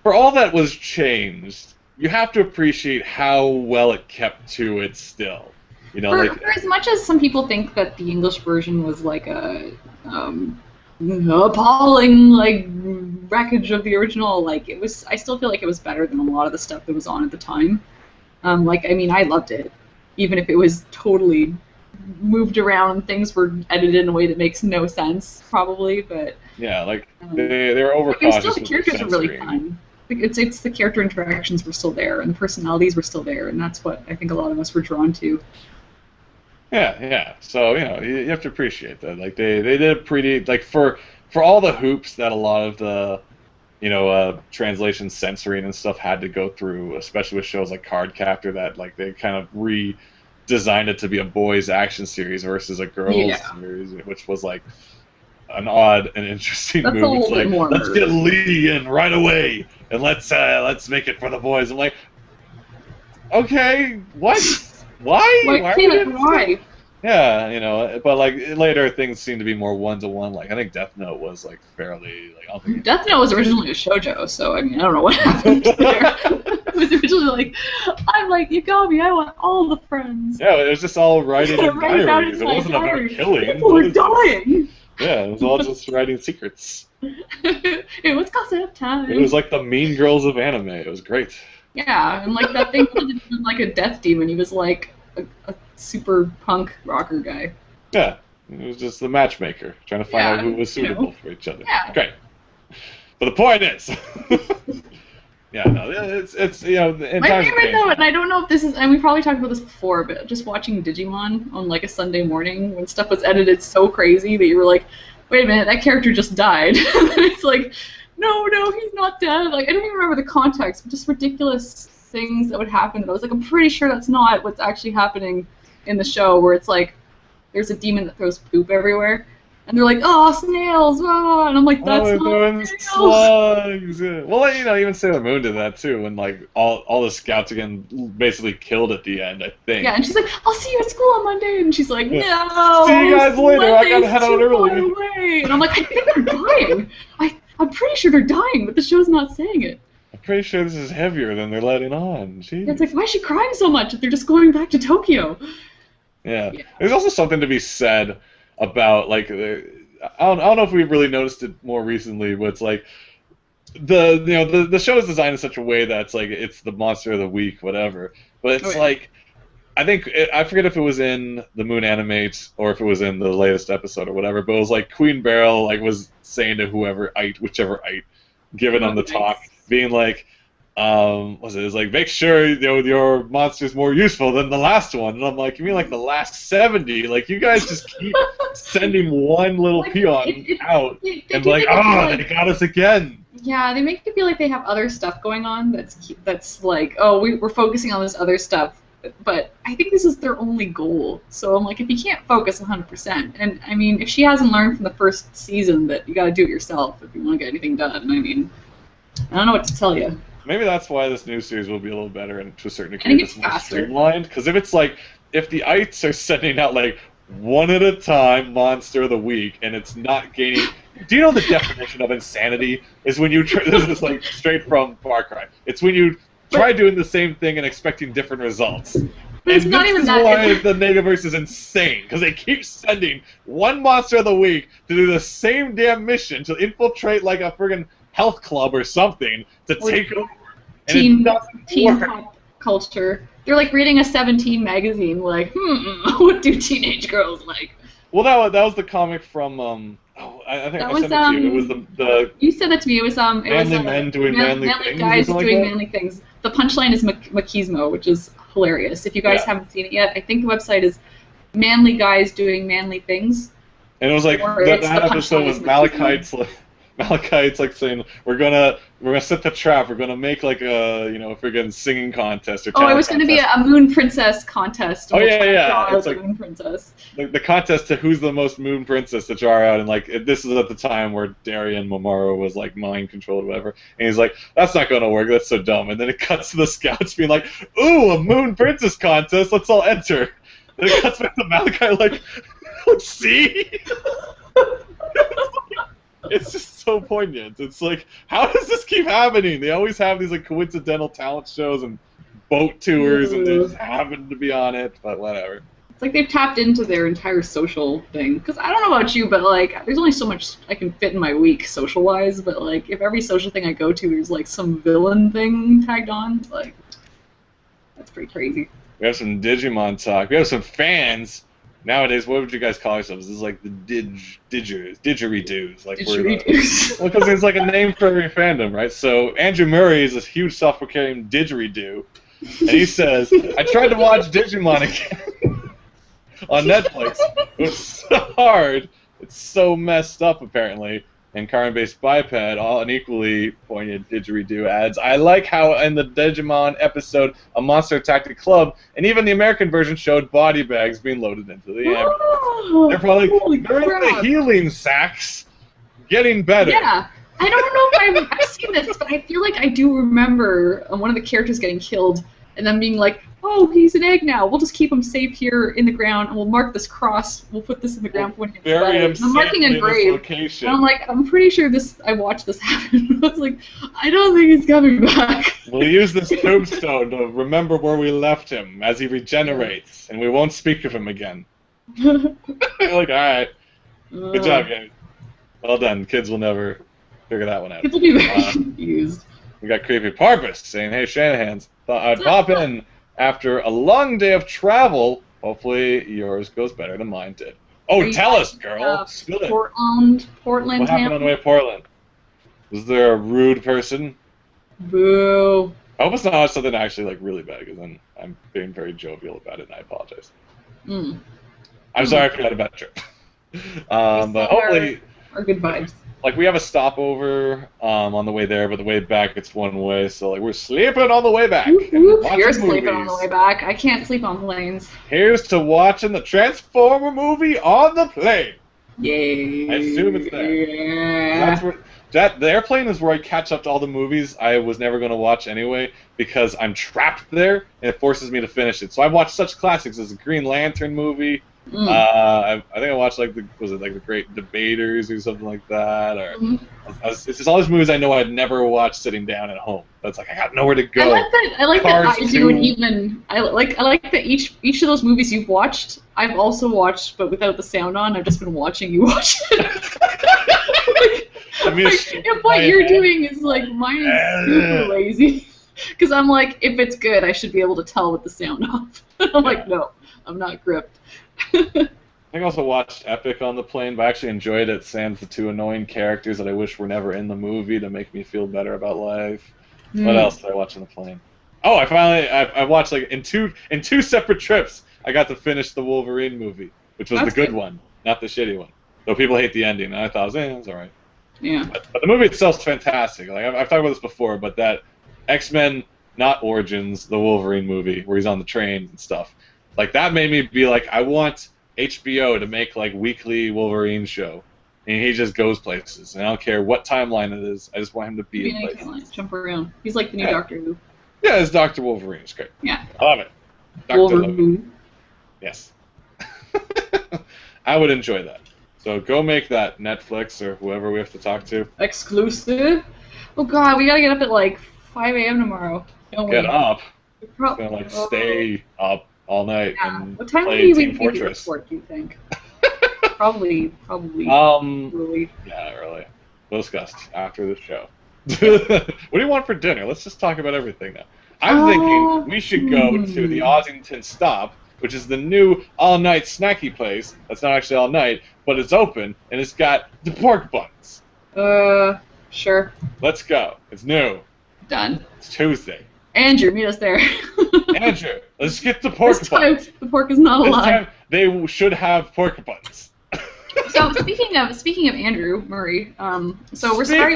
For all that was changed, you have to appreciate how well it kept to it still. For as much as some people think that the English version was like a appalling, like wreckage of the original. Like it was, I still feel like it was better than a lot of the stuff that was on at the time. Like I mean, I loved it, even if it was totally moved around and things were edited in a way that makes no sense, probably. But yeah, like they were like, it was still overcautious the with their characters were really censoring. fun. Like, it's the character interactions were still there and the personalities were still there, and that's what I think a lot of us were drawn to. Yeah, yeah. So you have to appreciate that. Like they did a pretty like for all the hoops that a lot of the translation censoring and stuff had to go through, especially with shows like Cardcaptor that like they kind of redesigned it to be a boys action series versus a girls series, which was like an odd and interesting That's a move. It's little bit like more. let's get Lee in right away and let's make it for the boys. I'm like, okay, what? Why? Why? Yeah, but like later things seem to be more one-to-one. Like I think Death Note was like fairly like I don't think Death Note was originally a shoujo, so I mean I don't know what happened there. It was originally like, I'm like, you got me, I want all the friends. Yeah, it was just all writing in diaries. It wasn't about killing. People were dying. Yeah, it was all just writing secrets. It was gossip time. It was like the Mean Girls of anime. It was great. Yeah, and like that thing wasn't even like a death demon. He was like a super punk rocker guy. Yeah, it was just the matchmaker trying to find out who was suitable for each other. Yeah. Great. But the point is, yeah, no, it's my favorite though, and I don't know if this is, and we probably talked about this before, but just watching Digimon on like a Sunday morning when stuff was edited so crazy that you were like, wait a minute, that character just died. And it's like, no, he's not dead. Like I don't even remember the context, but just ridiculous things that would happen. I was like, I'm pretty sure that's not what's actually happening in the show, where it's like there's a demon that throws poop everywhere, and they're like, oh, snails, oh, and I'm like, that's not slugs. Well, even Sailor Moon did that too, when like all the scouts again basically killed at the end, I think. Yeah, and she's like, I'll see you at school on Monday, and she's like, no, see you guys later. I gotta head out early. And I'm like, I think they're dying. I'm pretty sure they're dying, but the show's not saying it. I'm pretty sure this is heavier than they're letting on. Jeez. Yeah, it's like, why is she crying so much if they're just going back to Tokyo? Yeah. There's also something to be said about like I don't know if we've really noticed it more recently, but it's like the show is designed in such a way that it's like it's the monster of the week, whatever. But it's like I think I forget if it was in the Moon Animate or if it was in the latest episode or whatever. But it was like Queen Beryl like was saying to whichever giving them the talk, being like. It was like, make sure your monster's more useful than the last one. And I'm like, you mean like the last 70? Like, you guys just keep sending one little peon out and like, they got us again. Yeah, they make it feel like they have other stuff going on that's like, oh, we're focusing on this other stuff. But I think this is their only goal. So I'm like, if you can't focus 100%, and I mean, if she hasn't learned from the first season that you got to do it yourself if you want to get anything done, I mean, I don't know what to tell you. Maybe that's why this new series will be a little better and to a certain degree it's more streamlined. Because if the ites are sending out like one at a time monster of the week and it's not gaining. Do you know the definition of insanity is when you this is like straight from Far Cry. It's when you try doing the same thing and expecting different results. But it's not even that. Why the Negaverse is insane, because they keep sending one monster of the week to do the same damn mission to infiltrate like a friggin' health club or something to take over. Teen pop culture. They're like reading a 17 magazine, like, what do teenage girls like? Well, that was the comic from I think I sent it to you. It was the you said that to me. It was manly men doing manly things. Guys doing manly things. The punchline is machismo, which is hilarious. If you guys haven't seen it yet, I think the website is Manly Guys Doing Manly Things. And it was like that episode was Malachite's like saying we're gonna set the trap. We're gonna make like a friggin' singing contest or talent it was gonna be a Moon Princess contest. Oh yeah. It's like Moon Princess. The contest to who's the most Moon Princess to draw out, and like this is at the time where Darien Momoro was like mind controlled or whatever, and he's like, that's not gonna work. That's so dumb. And then it cuts to the scouts being like, ooh, a Moon Princess contest. Let's all enter. Then it cuts back to Malachi like, let's see. It's just so poignant. It's like, how does this keep happening? They always have these like coincidental talent shows and boat tours, and they just happen to be on it. But whatever. It's like they've tapped into their entire social thing. Because I don't know about you, but like, there's only so much I can fit in my week social-wise. But like, if every social thing I go to, there's like some villain thing tagged on, like, that's pretty crazy. We have some Digimon talk. We have some fans. Nowadays, what would you guys call yourselves? This is like the didgeridoos. Like Didgeridoos. Well, because there's like a name for every fandom, right? So Andrew Murray is a huge self-proclaimed didgeridoo, and he says, "I tried to watch Digimon again on Netflix. It was so hard. It's so messed up, apparently." And Carbon-Based Biped, all unequally pointed didgeridoo adds, "I like how in the Digimon episode, A Monster Attacked the Club, and even the American version showed body bags being loaded into the ambulance." They're probably like, they're in the healing sacks, getting better. Yeah. I don't know if I've seen this, but I feel like I do remember one of the characters getting killed, and then being like, "Oh, he's an egg now. We'll just keep him safe here in the ground, and we'll mark this cross. We'll put this in the ground when he gets better." I'm marking a grave. And I'm like, I'm pretty sure I watched this happen. I was like, I don't think he's coming back. We'll use this tombstone to remember where we left him as he regenerates, and we won't speak of him again. Like, all right, good job, guys. Well done. Kids will never figure that one out. Kids will be very confused. We got Creepy Parpus saying, "Hey, Shanahan's, thought I'd pop in after a long day of travel. Hopefully yours goes better than mine did." Oh, tell us, girl. Spill it. Portland, What happened on the way to Portland? Was there a rude person? Boo. I hope it's not something actually like really bad, because then I'm being very jovial about it, and I apologize. I'm sorry for that bad trip. But hopefully, our good vibes. Like, we have a stopover on the way there, but the way back it's one way, so like we're sleeping on the way back. You're sleeping on the way back. I can't sleep on planes. Here's to watching the Transformer movie on the plane. Yay. I assume it's there. Yeah. That's where, the airplane is where I catch up to all the movies I was never going to watch anyway, because I'm trapped there, and it forces me to finish it. So I've watched such classics as the Green Lantern movie. I think I watched like the Great Debaters or something like that, or it's just all these movies I know I'd never watch sitting down at home. That's like I got nowhere to go. I like that I do an even. I like that each of those movies you've watched, I've also watched, but without the sound on. I've just been watching you watch it. If what you're doing is like mine is super lazy, because I'm like, if it's good, I should be able to tell with the sound off. I'm like, no, I'm not gripped. I also watched Epic on the plane, but I actually enjoyed it sans the two annoying characters that I wish were never in the movie to make me feel better about life. What else did I watch on the plane? Oh, I watched like in two separate trips. I got to finish the Wolverine movie, which was the good one, not the shitty one. Though people hate the ending, and I thought, it's all right. Yeah. But the movie itself is fantastic. Like I've talked about this before, but that X-Men, not Origins, the Wolverine movie where he's on the train and stuff. Like, that made me be like, I want HBO to make, like, weekly Wolverine show. And he just goes places. And I don't care what timeline it is. I just want him to be in places. Jump around. He's like the new Doctor Who. Yeah, it's Dr. Wolverine. It's great. Yeah. I love it. Dr. Wolverine. Yes. I would enjoy that. So go make that, Netflix or whoever we have to talk to. Exclusive? Oh, God, we gotta get up at, like, 5 a.m. tomorrow. Get up? It's gonna, like, stay up all night and what time play do Team Fortress. Do you think? Probably early. Yeah, early. We'll discuss after the show. What do you want for dinner? Let's just talk about everything now. I'm thinking we should go to the Ossington Stop, which is the new all-night snacky place. That's not actually all night, but it's open and it's got the pork buns. Sure. Let's go. It's new. Done. It's Tuesday. Andrew, meet us there. Andrew, let's get the pork buns. The pork is not alive. This time they should have pork buns. So speaking of Andrew Murray, so we're sorry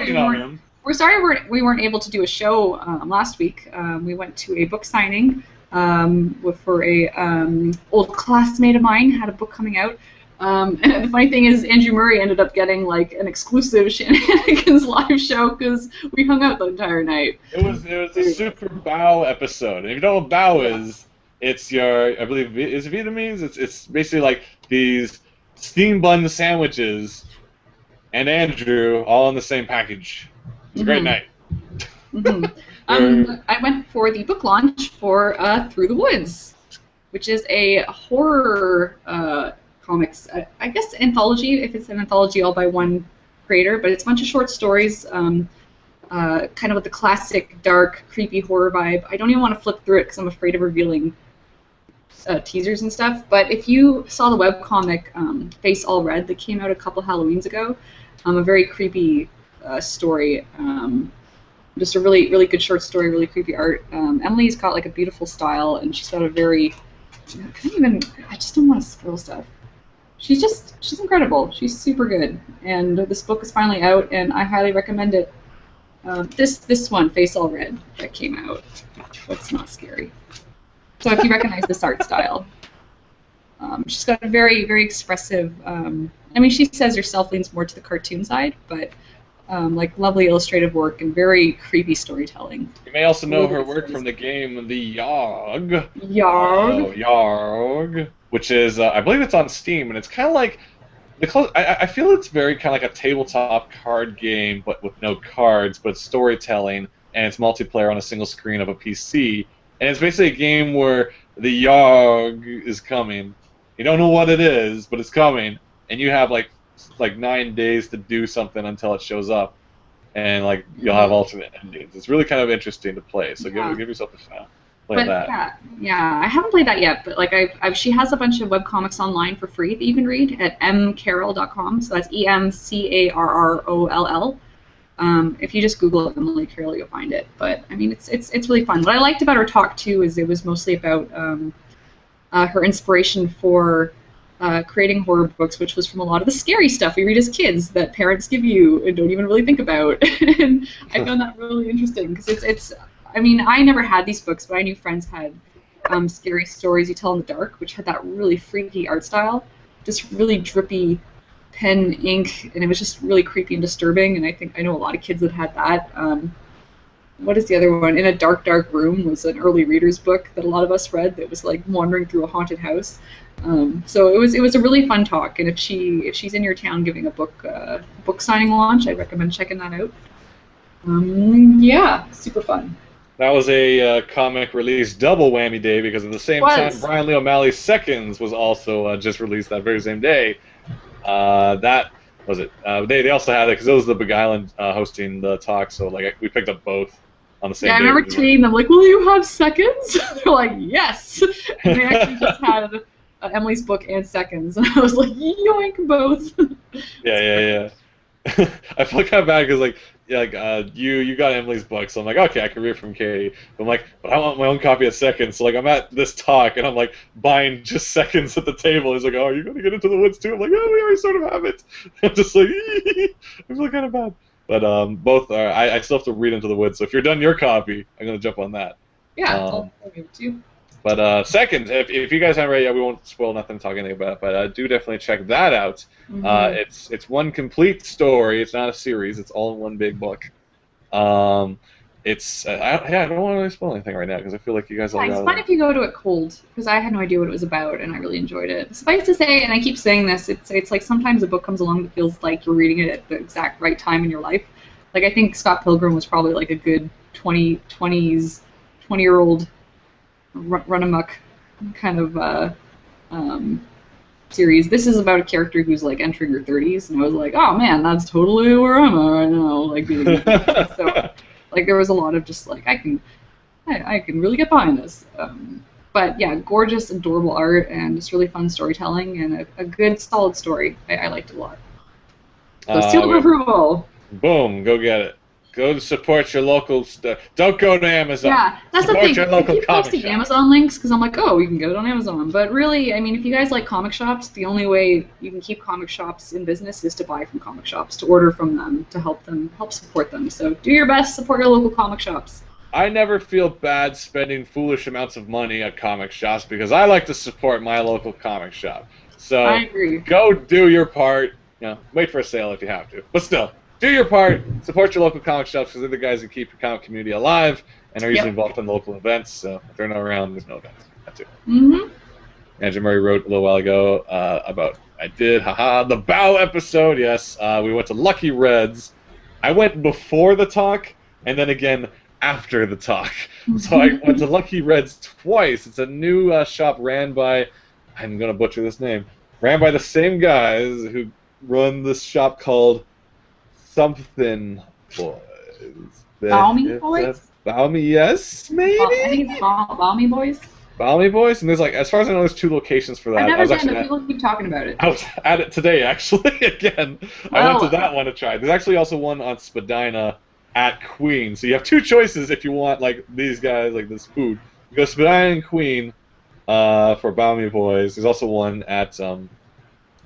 we weren't able to do a show last week. We went to a book signing for a old classmate of mine had a book coming out. And the funny thing is, Andrew Murray ended up getting like an exclusive Shanahanigans live show because we hung out the entire night. It was a super bao episode. And if you don't know what bao is, it's I believe, is it Vietnamese? It's basically like these steam bun sandwiches and Andrew all in the same package. It's a great night. I went for the book launch for Through the Woods. which is a horror comics, I guess anthology, if it's an anthology all by one creator, but it's a bunch of short stories, kind of with the classic dark, creepy horror vibe. I don't even want to flip through it because I'm afraid of revealing teasers and stuff, but if you saw the webcomic Face All Red that came out a couple Halloweens ago, a very creepy story, just a really, really good short story, really creepy art. Emily's got like a beautiful style, and she's got a very, I just don't want to spoil stuff. She's incredible. She's super good, and this book is finally out, and I highly recommend it. This one, Face All Red, that came out. It's not scary. So if you recognize this art style, she's got a very, very expressive. I mean, she says herself leans more to the cartoon side, but like lovely illustrative work and very creepy storytelling. You may also know her work from the game The Yogg. Yogg. Yogg, which is I believe it's on Steam, and it's kind of like I feel it's very kind of like a tabletop card game, but with no cards, but storytelling, and it's multiplayer on a single screen of a PC. And it's basically a game where the Yogg is coming. You don't know what it is, but it's coming, and you have like 9 days to do something until it shows up, and like you'll have alternate endings. It's really kind of interesting to play. So give yourself a shot. Play that. Yeah, I haven't played that yet, but like she has a bunch of webcomics online for free that you can read at mcarroll.com. So that's EMCARROLL. If you just Google Emily Carroll, you'll find it. But I mean, it's really fun. What I liked about her talk too is it was mostly about her inspiration for creating horror books, which was from a lot of the scary stuff we read as kids that parents give you and don't even really think about. And I found that really interesting because it's. I mean, I never had these books, but I knew friends had scary stories you tell in the dark, which had that really freaky art style, just really drippy pen ink, and it was just really creepy and disturbing. And I know a lot of kids that had that. What is the other one? In a Dark, Dark Room was an early readers book that a lot of us read that was like wandering through a haunted house. So it was a really fun talk. And if she's in your town giving a book signing launch, I'd recommend checking that out. Yeah, super fun. That was a comic release double whammy day because at the same time, Brian Lee O'Malley's Seconds was also just released that very same day. That was it. They also had it because it was the Big Island hosting the talk, so like we picked up both on the same day. Yeah, I remember tweeting them like, "Will you have Seconds?" They're like, "Yes." And they actually just had Emily's book and Seconds, and I was like, "Yoink, both." Yeah. I feel kind of bad because you got Emily's book, so I'm like, okay, I can read it from Katie. But I'm like, but I want my own copy of Seconds. So like, I'm at this talk and I'm like buying just Seconds at the table. He's like, oh, are you going to get Into the Woods too? I'm like, oh, we already sort of have it. I'm just like, I feel kind of bad. But both are. I still have to read Into the Woods. So if you're done your copy, I'm gonna jump on that. Yeah, I'll give it to you. But Seconds, if you guys haven't read it yet, we won't spoil nothing, talk anything about it. But do definitely check that out. Mm-hmm. It's one complete story. It's not a series. It's all in one big book. I don't want to really spoil anything right now because I feel like you guys all got it. It's fun if you go to it cold because I had no idea what it was about and I really enjoyed it. Suffice to say, and I keep saying this, it's like sometimes a book comes along that feels like you're reading it at the exact right time in your life. Like I think Scott Pilgrim was probably like a good 20-year-old run amok kind of series. This is about a character who's like entering her 30s, and I was like, oh man, that's totally where I'm at right now. Like, so like there was a lot of just like I can really get behind this. But yeah, gorgeous, adorable art and just really fun storytelling and a good, solid story. I liked it a lot. So seal of approval. Boom, go get it. Go support your local stuff. Don't go to Amazon. Yeah, that's support the thing. Your local I keep posting shop. Amazon links because I'm like, oh, you can get it on Amazon. But really, I mean, if you guys like comic shops, the only way you can keep comic shops in business is to buy from comic shops, to order from them, to help support them. So do your best, support your local comic shops. I never feel bad spending foolish amounts of money at comic shops because I like to support my local comic shop. So I agree. Go do your part. Wait for a sale if you have to. But still. Do your part, support your local comic shops because they're the guys that keep your comic community alive and are usually involved in local events. So if they're not around, there's no events. That's it. Mm-hmm. Andrew Murray wrote a little while ago about the Bow episode. Yes, we went to Lucky Reds. I went before the talk and then again after the talk. So I went to Lucky Red's twice. It's a new shop ran by, I'm going to butcher this name, ran by the same guys who run this shop called Something Boys. Balmy Boys? Balmy, yes, maybe? I think it's Balmy Boys. Balmy Boys? And there's like, as far as I know, there's 2 locations for that. I've never been, but people keep talking about it. I was at it today, actually, again. I went to that one to try. There's actually also one on Spadina at Queen. So you have 2 choices if you want, like, these guys, like, this food. You go Spadina and Queen for Balmy Boys. There's also one at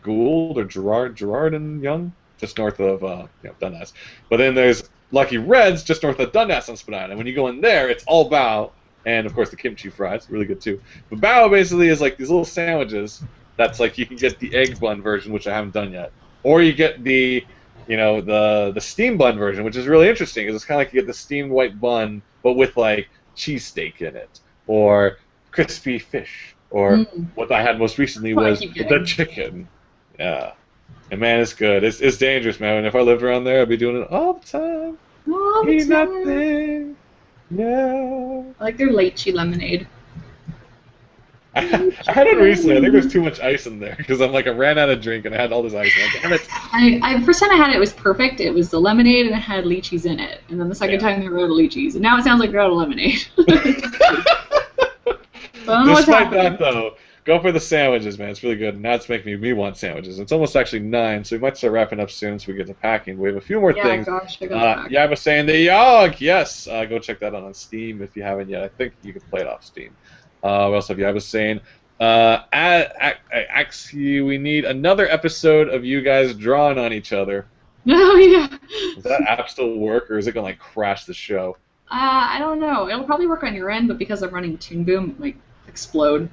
Gould or Gerard and Young, just north of Dundas. But then there's Lucky Red's just north of Dundas on Spadina. When you go in there, it's all bao. And, of course, the kimchi fries, really good, too. But bao basically is like these little sandwiches that's like you can get the egg bun version, which I haven't done yet. Or you get the, the steamed bun version, which is really interesting because it's kind of like you get the steamed white bun, but with, like, cheesesteak in it. Or crispy fish. Or what I had most recently was the chicken. Yeah. And, man, it's good. It's dangerous, man. And if I lived around there, I'd be doing it all the time. All the time. Nothing. Yeah. I like their lychee lemonade. I had it recently. I think there's too much ice in there because I ran out of drink and I had all this ice. And I first time I had it, it was perfect. It was the lemonade and it had lychees in it. And then the second time they were out of lychees. And now it sounds like they're out of lemonade. So I don't know what's happening. Despite that, though, go for the sandwiches, man. It's really good. Now it's making me want sandwiches. It's almost actually 9, so we might start wrapping up soon so we get to packing. We have a few more things. Gosh, I got I was saying the Yog, yes. Go check that out on Steam if you haven't yet. I think you can play it off Steam. We also have I was saying, actually, we need another episode of you guys drawing on each other. Oh, yeah. Does that app still work, or is it going to, like, crash the show? I don't know. It'll probably work on your end, but because I'm running Toon Boom, like, explode.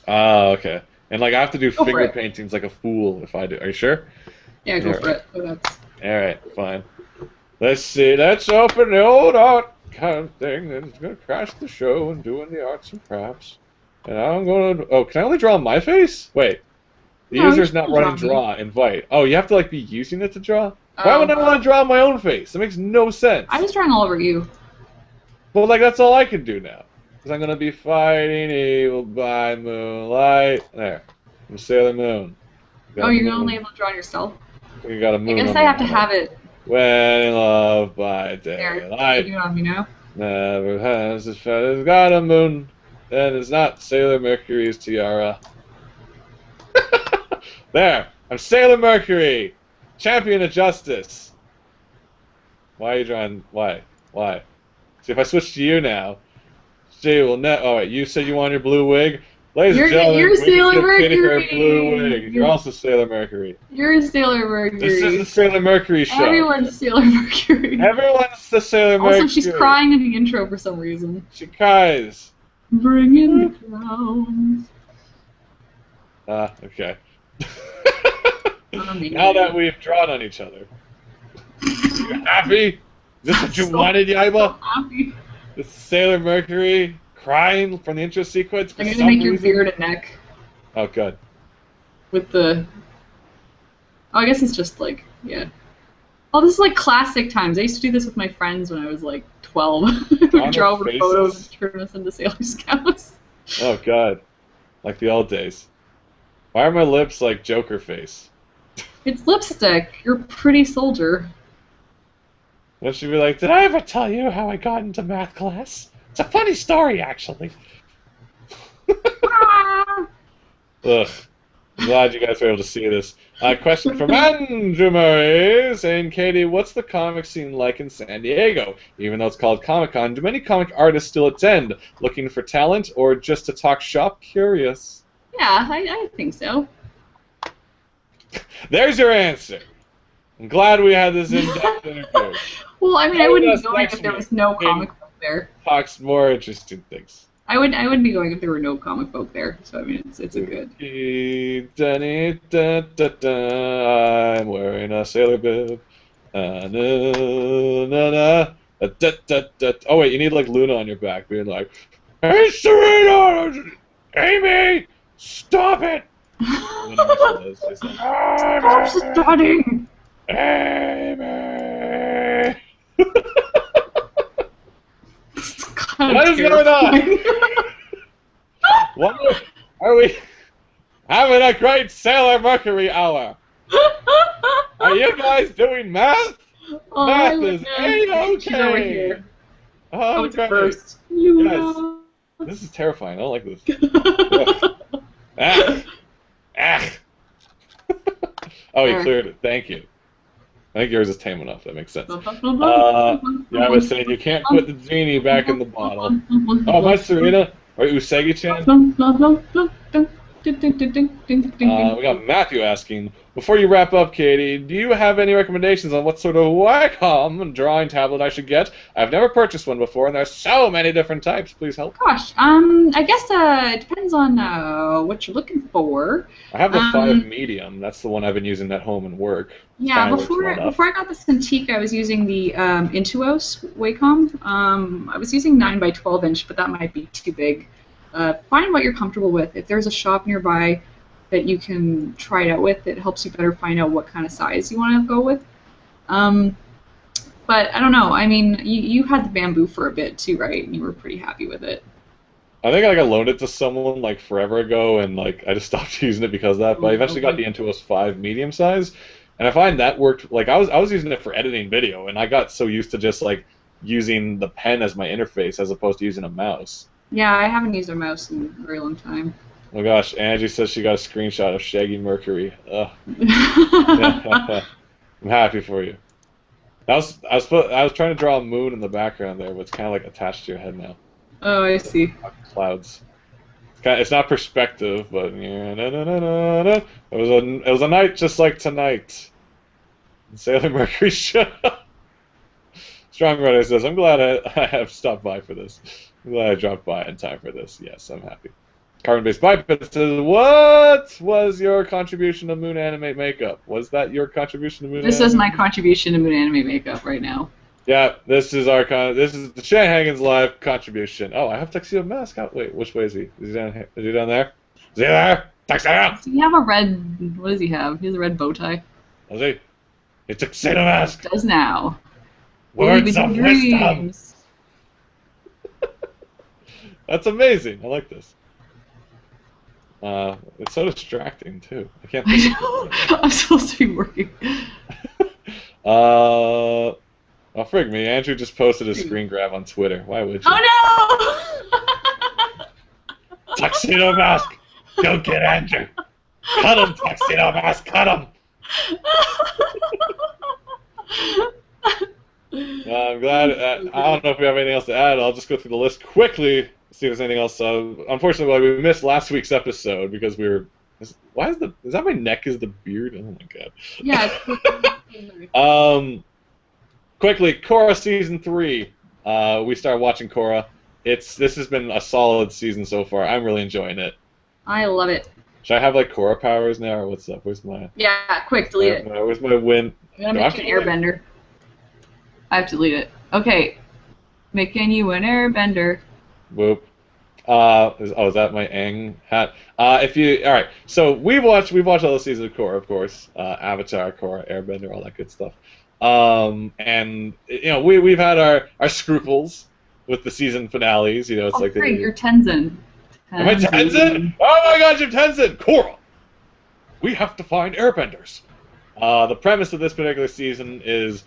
Oh, okay. And, like, I have to do finger paintings like a fool if I do. Are you sure? Yeah, go for it. Alright, fine. Let's see. Let's open the old art kind of thing that's going to crash the show and doing the arts and crafts. And I'm going to... Oh, can I only draw on my face? Wait. The user's not running draw. Invite. Oh, you have to, like, be using it to draw? Why would I want to draw on my own face? That makes no sense. I was drawing all over you. Well, like, that's all I can do now. Because I'm going to be fighting evil by moonlight. There. I'm Sailor Moon. You're only able to draw yourself? You got a moon. I guess I have to have it. When in love by daylight. You do it on me now? Never has his feathers got a moon. And it's not Sailor Mercury's tiara. There. I'm Sailor Mercury. Champion of justice. Why are you drawing? Why? See, if I switch to you now, she will net. Oh, wait, you said you want your blue wig? Ladies and gentlemen, you're Sailor Mercury. Her blue wig. You're also Sailor Mercury. You're Sailor Mercury. This is the Sailor Mercury show. Everyone's Sailor Mercury. Everyone's the Sailor Mercury. Also, she's crying in the intro for some reason. She cries. Bring in the clowns. Okay. Now that we've drawn on each other, you happy? Is this what you wanted, Yaiba? So happy. This Sailor Mercury crying from the intro sequence? I'm going to make your beard and neck. Oh, good. With the... Oh, I guess it's just like, yeah. Oh, this is like classic times. I used to do this with my friends when I was like 12. We would draw over photos and turn us into Sailor Scouts. Oh, God. Like the old days. Why are my lips like Joker face? It's lipstick. You're a pretty soldier. Then she'd be like, did I ever tell you how I got into math class? It's a funny story, actually. Ugh. I'm glad you guys were able to see this. Question from Andrew Murray saying, Katie, what's the comic scene like in San Diego? Even though it's called Comic-Con, do many comic artists still attend? Looking for talent or just to talk shop? Curious. Yeah, I think so. There's your answer. I'm glad we had this in-depth interview. Well, I mean, I wouldn't be going if there was no comic book there. Talks more interesting things. I wouldn't be going if there were no comic book there. So I mean, it's a good. I'm wearing a sailor bib. Oh wait, you need like Luna on your back, being like, "Hey Serena, Amy, stop it!" Stop studying, Amy. going on? What are we having a great Sailor Mercury hour? Are you guys doing math? Oh, Math is Luna. She's over A-okay. here. Oh, Oh, it's a great. burst. Yes. Luna. This is terrifying. I don't like this. Ah. Ah. Oh, you There. cleared it. Thank you. I think yours is tame enough. That makes sense. Yeah, I was saying you can't put the genie back in the bottle. Oh, my Serena. Or Usagi-chan. We got Matthew asking, before you wrap up, Katie, do you have any recommendations on what sort of Wacom drawing tablet I should get? I've never purchased one before, and there's so many different types. Please help. Gosh, I guess it depends on what you're looking for. I have the 5 medium. That's the one I've been using at home and work. Yeah, before I got the Cintiq, I was using the Intuos Wacom. I was using 9x12 inch, but that might be too big. Find what you're comfortable with. If there's a shop nearby that you can try it out with, it helps you better find out what kind of size you want to go with. But I don't know. I mean, you had the Bamboo for a bit too, right? And you were pretty happy with it. I think I loaned it to someone like forever ago, and like I just stopped using it because of that. But I eventually got the Intuos 5 medium size, and I find that worked. Like I was using it for editing video, and I got so used to just like using the pen as my interface as opposed to using a mouse. Yeah, I haven't used a mouse in a very long time. Oh gosh, Angie says she got a screenshot of Shaggy Mercury. I'm happy for you. I was trying to draw a moon in the background there, but it's kind of like attached to your head now. Oh, I see. Clouds. It's not perspective, but it was a night just like tonight. Sailor Mercury show. Strong Runner says, "I'm glad I have stopped by for this. I'm glad I dropped by in time for this. Yes, I'm happy." Carbon-based biped says, "What was your contribution to Moon Animate makeup? Was that your contribution to Moon?" This is my contribution to Moon Anime makeup right now. Yeah, this is the Shanahanigans live contribution. Oh, I have Tuxedo Mask out. Wait, which way is he? Is he down here? Is he down there? Is he there? Tuxedo! Does he have a red... What does he have? He has a red bow tie. Does he? It's Tuxedo Mask! He does now. Words of wisdom! That's amazing. I like this. It's so distracting, too. I can't think of it. I'm supposed to be working. Oh, frig me. Andrew just posted a screen grab on Twitter. Why would you? Oh, no! Tuxedo Mask! Go get Andrew! Cut him, Tuxedo Mask! Cut him! I'm glad. I don't know if we have anything else to add. I'll just go through the list quickly, see if there's anything else. Unfortunately, we missed last week's episode because we were... Is that my neck is the beard? Oh, my God. Yeah. Quickly, Korra Season 3. We started watching Korra. This has been a solid season so far. I'm really enjoying it. I love it. Should I have, like, Korra powers now, or what's up? Where's my... Yeah, quick, delete it. Where's my win? I'm gonna make an airbender. I have to delete it. Okay. Making you an airbender. Whoop. Is that my Aang hat? Alright, so we've watched all the seasons of Korra, of course. Avatar, Korra, Airbender, all that good stuff. And we've had our scruples with the season finales. It's like great, you're Tenzin. Am I Tenzin? Oh my God, you're Tenzin! Korra! We have to find airbenders. The premise of this particular season is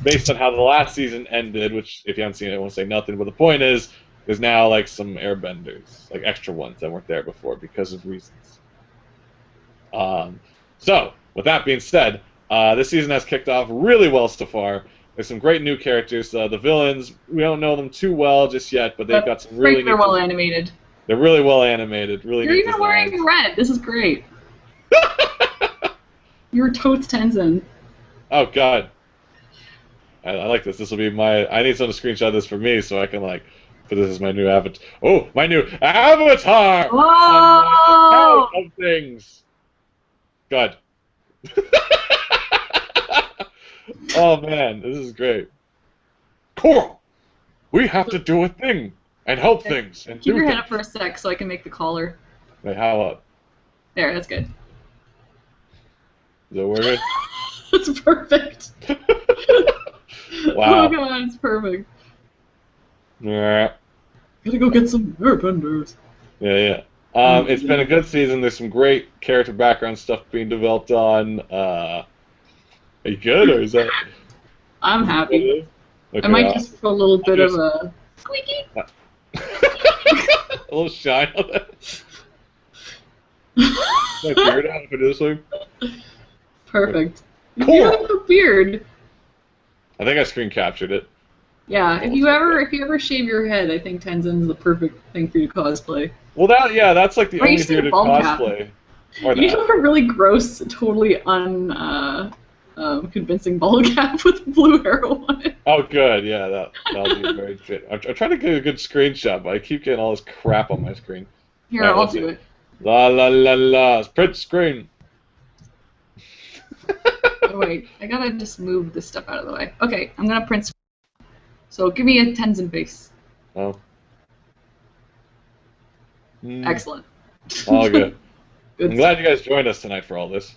based on how the last season ended, which if you haven't seen it, I won't say nothing. But the point is, there's now like some airbenders, like extra ones that weren't there before because of reasons. So with that being said. This season has kicked off really well so far. There's some great new characters. The villains, we don't know them too well just yet, but they've got some really They're well animated. They're really well animated. Really. You're even wearing red. This is great. You're totes Tenzin. Oh God. I like this. This will be my. I need someone to screenshot this for me so I can like. But this is my new avatar. Oh, my new avatar. Whoa! Of things. God. Oh man, this is great. Korra, we have to do a thing and help things and Keep do your things. head up for a sec so I can make the collar. Wait, how up? There, that's good. Is that working? That's perfect. Wow. Oh God, it's perfect. Yeah. Gotta go get some airbenders. Yeah, yeah. It's been a good season. There's some great character background stuff being developed on. Are you good, or is that? I'm happy. Okay, I might just put a little bit of a squeaky. a little shine on that. My beard out for this one. Perfect. Cool. You have a beard. I think I screen captured it. Yeah, if you ever shave your head, I think Tenzin's the perfect thing for you to cosplay. Well, that's like the Or you only should bearded bald cap. cosplay. Or You that. have a really gross, totally convincing bald cap with blue arrow on it. Oh, good. Yeah, that'll be very fit. I'm trying to get a good screenshot, but I keep getting all this crap on my screen. Here, I'll do it. La la la la. Print screen. Oh, wait, I gotta just move this stuff out of the way. Okay, I'm gonna print screen. So give me a Tenzin face. Oh. Excellent. All good. Good I'm glad you guys joined us tonight for all this.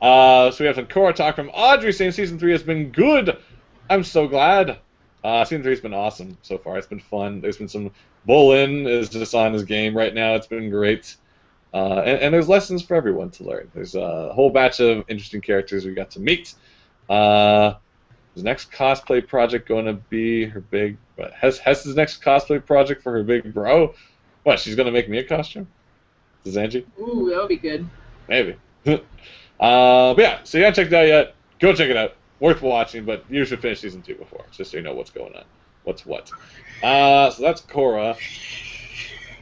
So we have some Korra talk from Audrey saying Season 3 has been good. I'm so glad. Season 3 has been awesome so far. It's been fun. There's been some... Bolin is just on his game right now. It's been great. And there's lessons for everyone to learn. There's a whole batch of interesting characters we got to meet. His next cosplay project going to be her big... Hess's next cosplay project for her big bro? What, she's going to make me a costume? Is Angie? Ooh, that would be good. Maybe. But yeah, so you haven't checked it out yet. Go check it out. Worth watching, but you should finish Season 2 before, just so you know what's going on. What's what. So that's Korra.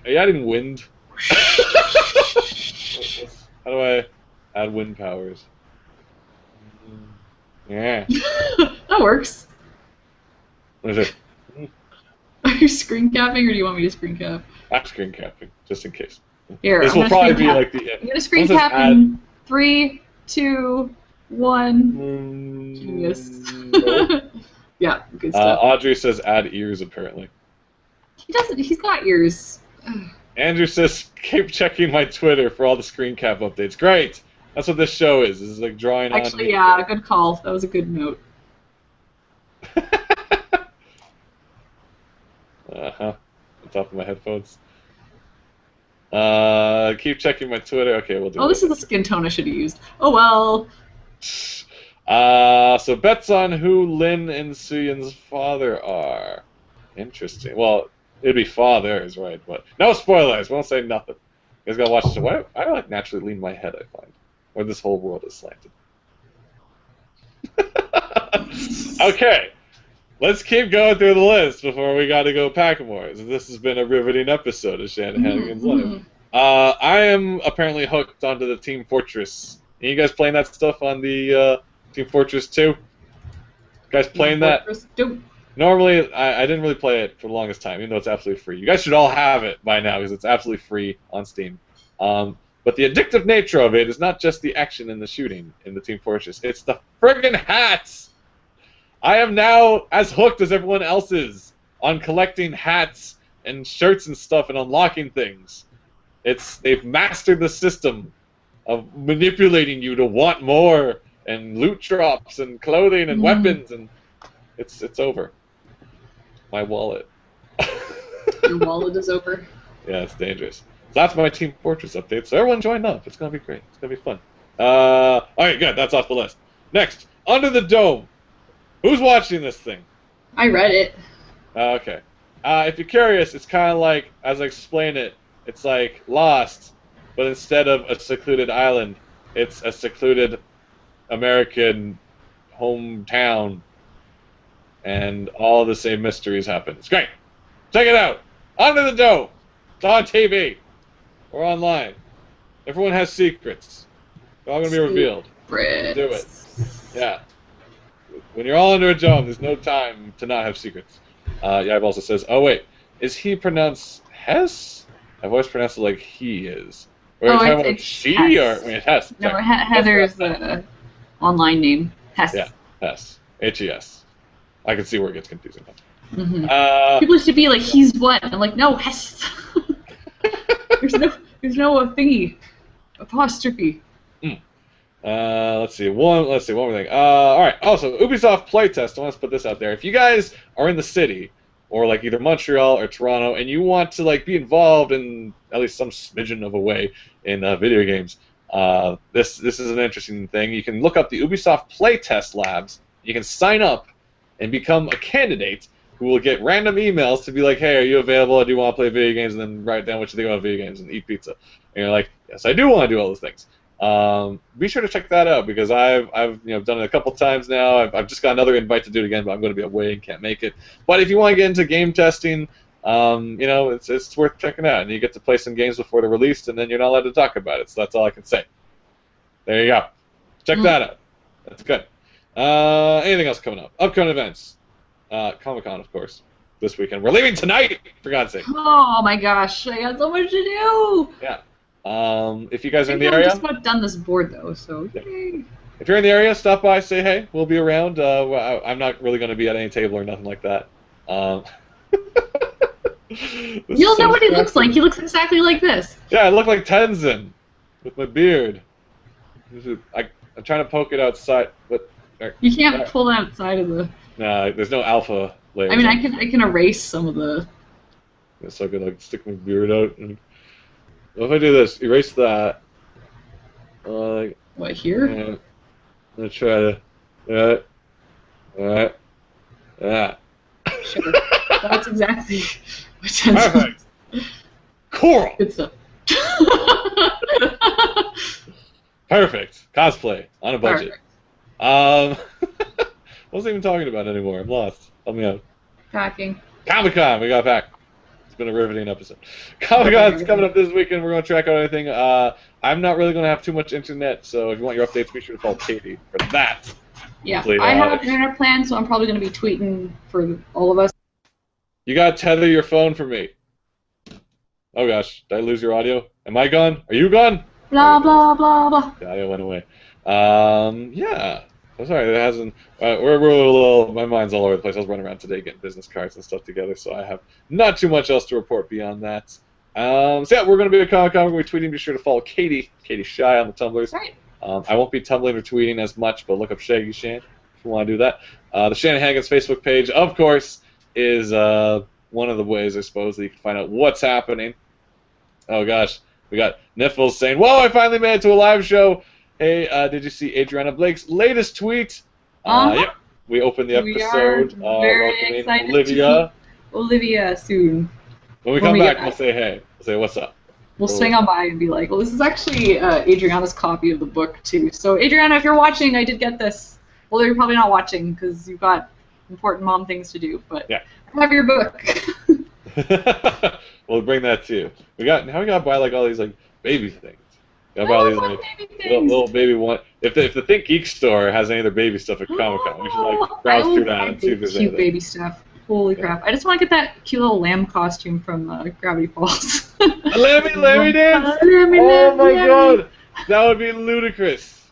Are you adding wind? How do I add wind powers? Yeah. That works. What is it? Are you screen capping, or do you want me to screen cap? I'm screen capping, just in case. Here, this will probably be like the... I'm gonna screen cap in 3, 2, 1. Genius. Yeah, good stuff. Audrey says add ears, apparently. He doesn't. He's got ears. Andrew says keep checking my Twitter for all the screen cap updates. Great. That's what this show is. This is like drawing on. Actually, yeah, good call. That was a good note. On top of my headphones. Keep checking my Twitter. Okay, we'll do. Oh, this is the skin tone I should have used. Oh well. So bets on who Lin and Suyun's father are. Interesting. Well, it'd be fathers, right? But no spoilers. We won't say nothing. You guys gotta watch this. Why I like naturally lean my head, I find. Or this whole world is slanted. Okay. Let's keep going through the list before we gotta go pack more. This has been a riveting episode of Shanahanigans Live. I am apparently hooked onto the Team Fortress. Are you guys playing that stuff on the Team Fortress 2? You guys playing that? Normally, I didn't really play it for the longest time, even though it's absolutely free. You guys should all have it by now, because it's absolutely free on Steam. But the addictive nature of it is not just the action and the shooting in the Team Fortress. It's the friggin' hats! I am now as hooked as everyone else is on collecting hats and shirts and stuff and unlocking things. They've mastered the system of manipulating you to want more and loot drops and clothing and weapons, and it's over. My wallet. Your wallet is over. Yeah, it's dangerous. So that's my Team Fortress update. So everyone join up. It's gonna be great. It's gonna be fun. All right, good. That's off the list. Next, Under the Dome. Who's watching this thing? I read it. Okay. If you're curious, it's kind of like, as I explain it, it's like Lost, but instead of a secluded island, it's a secluded American hometown, and all the same mysteries happen. It's great. Check it out. Under the Dome. It's on TV or online. Everyone has secrets. They're all going to be revealed. Do it. Yeah. When you're all under a dome, there's no time to not have secrets. Yaib also says, oh wait, is he pronounced Hess? I've always pronounced it like he is. Or are you talking about she Hess. or Hess? No, Heather's the online name. Hess. Yeah, Hess. H-E-S. I can see where it gets confusing. People should be like, he's what? I'm like, no, Hess. there's no thingy. Apostrophe. Let's see one more thing. All right. Also, Ubisoft playtest. I want to put this out there. If you guys are in the city or like either Montreal or Toronto, and you want to like be involved in at least some smidgen of a way in video games, this is an interesting thing. You can look up the Ubisoft Playtest Labs. You can sign up and become a candidate who will get random emails to be like, hey, are you available? Do you want to play video games? And then write down what you think about video games and eat pizza. And you're like, yes, I do want to do all those things. Be sure to check that out because I've done it a couple times now. I've just got another invite to do it again, but I'm going to be away and can't make it. But if you want to get into game testing, it's worth checking out. And you get to play some games before they're released, and then you're not allowed to talk about it. So that's all I can say. There you go. Check that out. That's good. Anything else coming up? Upcoming events. Comic-Con, of course, this weekend. We're leaving tonight, for God's sake. Oh my gosh, I got so much to do. Yeah. If you guys are in the area, I'm just about done this board though, so yay. If you're in the area, stop by, say hey. We'll be around. I'm not really going to be at any table or nothing like that. You'll know what he looks like. He looks exactly like this. Yeah, I look like Tenzin with my beard. I'm trying to poke it outside, but you can't pull it outside of the. Nah, there's no alpha layer. I mean, I can erase some of the. So I can like stick my beard out. And... What if I do this? Erase that. What here? I'm gonna try to. Sure. That's exactly what Tenzin. Perfect. Coral. Good stuff. Perfect. Cosplay on a budget. Perfect. What was I even talking about anymore? I'm lost. Help me out. Packing. Comic-Con. We got back. It's been a riveting episode. Comic-Con's coming up this weekend. We're going to track out anything. I'm not really going to have too much internet, so if you want your updates, be sure to follow Katie for that. Yeah, Hopefully, I have an internet plan, so I'm probably going to be tweeting for all of us. You got to tether your phone for me. Oh gosh, did I lose your audio? Am I gone? Are you gone? Blah, blah, blah, blah. The audio went away. Yeah. I'm sorry, it hasn't. We're a little. My mind's all over the place. I was running around today getting business cards and stuff together, so I have not too much else to report beyond that. So yeah, we're going to be at Comic-Con. We're going to be tweeting. Be sure to follow Katie Shy on the Tumblrs. Right. I won't be tumbling or tweeting as much, but look up Shaggy Shan if you want to do that. The Shanahanigans Facebook page, of course, is one of the ways, I suppose, that you can find out what's happening. Oh gosh, we got Niffles saying, "Whoa, I finally made it to a live show." Hey, did you see Adriana Blake's latest tweet? Yep, we opened the episode. We are very welcoming excited Olivia soon. When we come back, we'll say hey. We'll say what's up. We'll swing on by and be like, well, this is actually Adriana's copy of the book, too. So, Adriana, if you're watching, I did get this. Well, you're probably not watching because you've got important mom things to do, but yeah. I have your book. We'll bring that too. We got to buy like all these like baby things. Gotta buy all these like little baby one. If the Think Geek store has any of their baby stuff at Comic-Con, we should like browse through that and see if there's cute anything. baby stuff. Holy crap! I just want to get that cute little lamb costume from Gravity Falls. Lemmy dance! Oh my god, that would be ludicrous.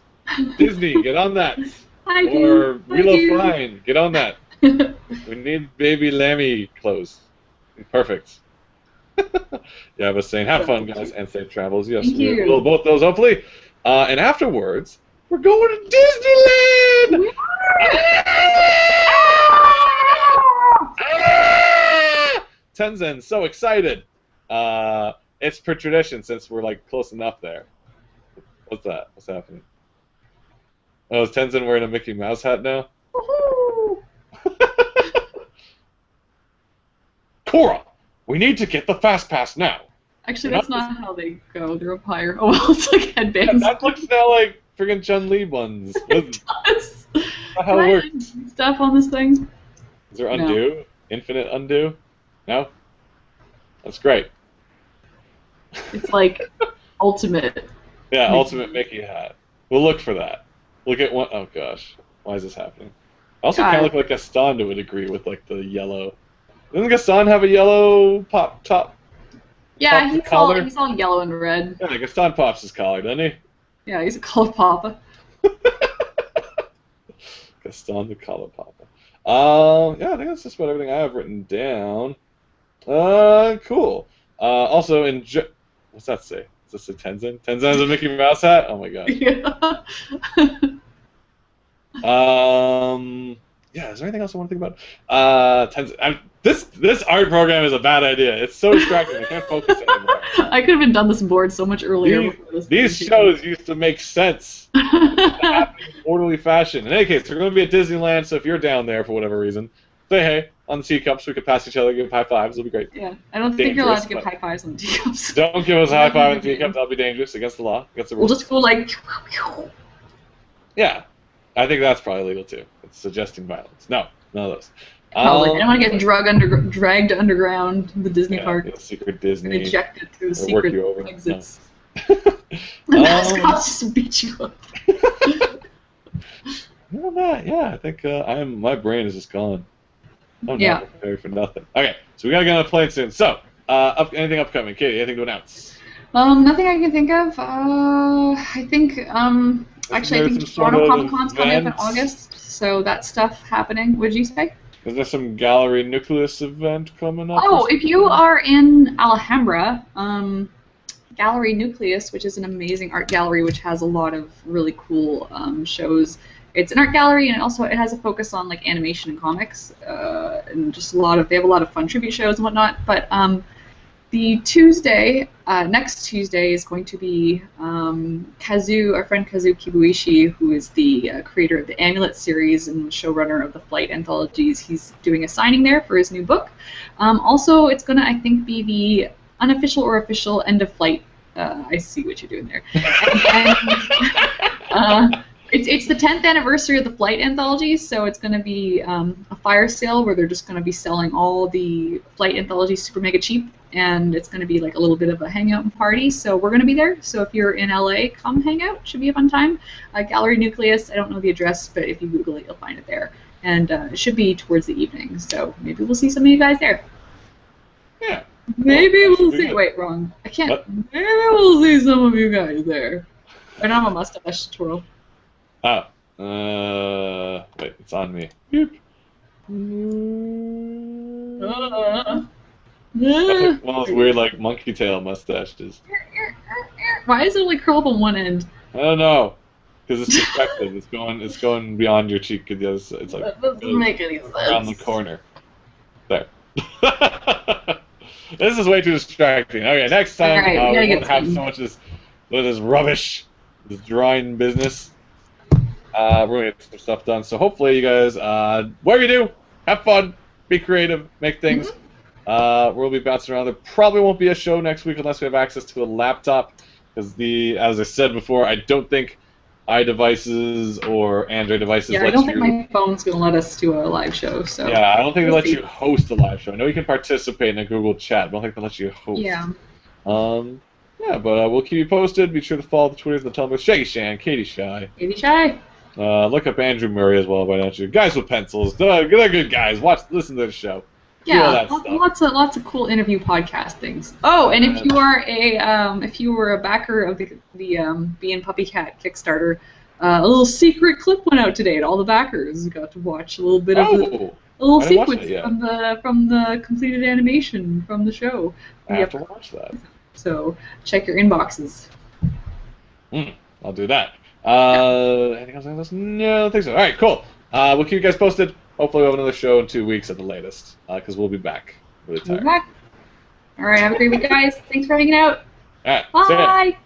Disney, get on that. Or Real Fine, get on that. We need baby Lemmy clothes. Perfect. Yeah, I was saying, have fun, guys, and safe travels. Yes, we will both those, hopefully. And afterwards, we're going to Disneyland! Tenzin, so excited. It's per tradition since we're like close enough there. What's that? What's happening? Oh, is Tenzin wearing a Mickey Mouse hat now? Cora, we need to get the Fast Pass now. Actually, that's not how they go. They're up higher. Oh, well, it's like headbands. Yeah, that looks now like friggin' Chun-Li buns. It does. Not how it works. Stuff on this thing. Is there undo? No. Infinite undo? No? That's great. It's like ultimate. Yeah, ultimate Mickey hat. We'll look for that. We'll get one. Oh gosh, why is this happening? I also kind of look like Gaston to a degree with like the yellow. Doesn't Gaston have a yellow pop top? Yeah, he's all yellow and red. Yeah, Gaston pops his collar, doesn't he? Yeah, he's a collar papa. Gaston the collar papa. Yeah, I think that's just about everything I have written down. Cool. Also, what's that say? Does this say Tenzin? Tenzin has a Mickey Mouse hat? Oh my god. Yeah. Yeah, is there anything else I want to think about? Tenzin, This art program is a bad idea. It's so distracting. I can't focus anymore. I could have done this board so much earlier. These shows used to make sense. They happen in orderly fashion. In any case, we're going to be at Disneyland, so if you're down there for whatever reason, say hey on the teacups. We could pass each other, give high fives. It'll be great. Yeah, I don't think you're allowed to give high fives on the teacups. Don't give us a high five on the teacups. That'll be dangerous, against the law, against the rules. We'll just go like. Yeah, I think that's probably legal too. It's suggesting violence. No, none of those. I don't want to get dragged underground the Disney park. Yeah, secret Disney. And ejected through the secret exits. No. The mascots just beat you up. Yeah, I think my brain is just gone. I'm yeah. not prepared for nothing. Okay, so we gotta get on a plane soon. So, anything upcoming? Katie, anything to announce? Nothing I can think of. I think actually I think Toronto Comic Con's coming up in August, so that stuff happening. What did you say? Is there some Gallery Nucleus event coming up? Oh, if you are in Alhambra, Gallery Nucleus, which is an amazing art gallery which has a lot of really cool shows. It's an art gallery, and it has a focus on like animation and comics, and just they have a lot of fun tribute shows and whatnot. But the Tuesday, next Tuesday, is going to be Kazu, our friend Kazu Kibuishi, who is the creator of the Amulet series and showrunner of the Flight anthologies. He's doing a signing there for his new book. Also, it's going to, I think, be the unofficial or official end of Flight. I see what you're doing there. It's the 10th anniversary of the Flight anthologies, so it's going to be a fire sale where they're just going to be selling all the Flight anthologies super mega cheap, and it's going to be like a little bit of a hangout party, so we're going to be there. So if you're in LA, come hang out. Should be a fun time. Gallery Nucleus, I don't know the address, but if you Google it, you'll find it there. And it should be towards the evening, so maybe we'll see some of you guys there. Yeah. Maybe we'll see. Wait, wrong. I can't. What? Maybe we'll see some of you guys there. I don't have a mustache to twirl. Oh. Wait, it's on me. That's like one of those weird, like, monkey tail mustaches. Why does it only curl up on one end? I don't know. Because it's defective. It's going beyond your cheek. It's like that doesn't make any sense. Around the corner. There. This is way too distracting. Okay, next time we won't have so much of this rubbish, this drawing business. We're gonna get some stuff done. So hopefully you guys, whatever you do, have fun, be creative, make things. We'll be bouncing around. There probably won't be a show next week unless we have access to a laptop, because as I said before, I don't think iDevices or Android devices let you. Yeah, I don't think my phone's gonna let us do a live show. So yeah, I don't think they let you host a live show. I know you can participate in a Google chat, but I don't think they let you host. Yeah. Yeah, but we'll keep you posted. Be sure to follow the Twitters and the Tumblr. Shaggy Shan, Katie Shy. Katie Shy. Look up Andrew Murray as well, why don't you? Guys with pencils. They're good guys. Listen to the show. Yeah, lots of cool interview podcast things. Oh, and if you are if you were a backer of the Bee and Puppy Cat Kickstarter, a little secret clip went out today, and all the backers got to watch a little bit of a little sequence from the completed animation from the show. I have to watch that. So check your inboxes. I'll do that. Anything else? No, I don't think so. All right, cool. We'll keep you guys posted. Hopefully we'll have another show in 2 weeks at the latest, because we'll be back. Really tired. All right, have a great week, guys. Thanks for hanging out. All right, bye.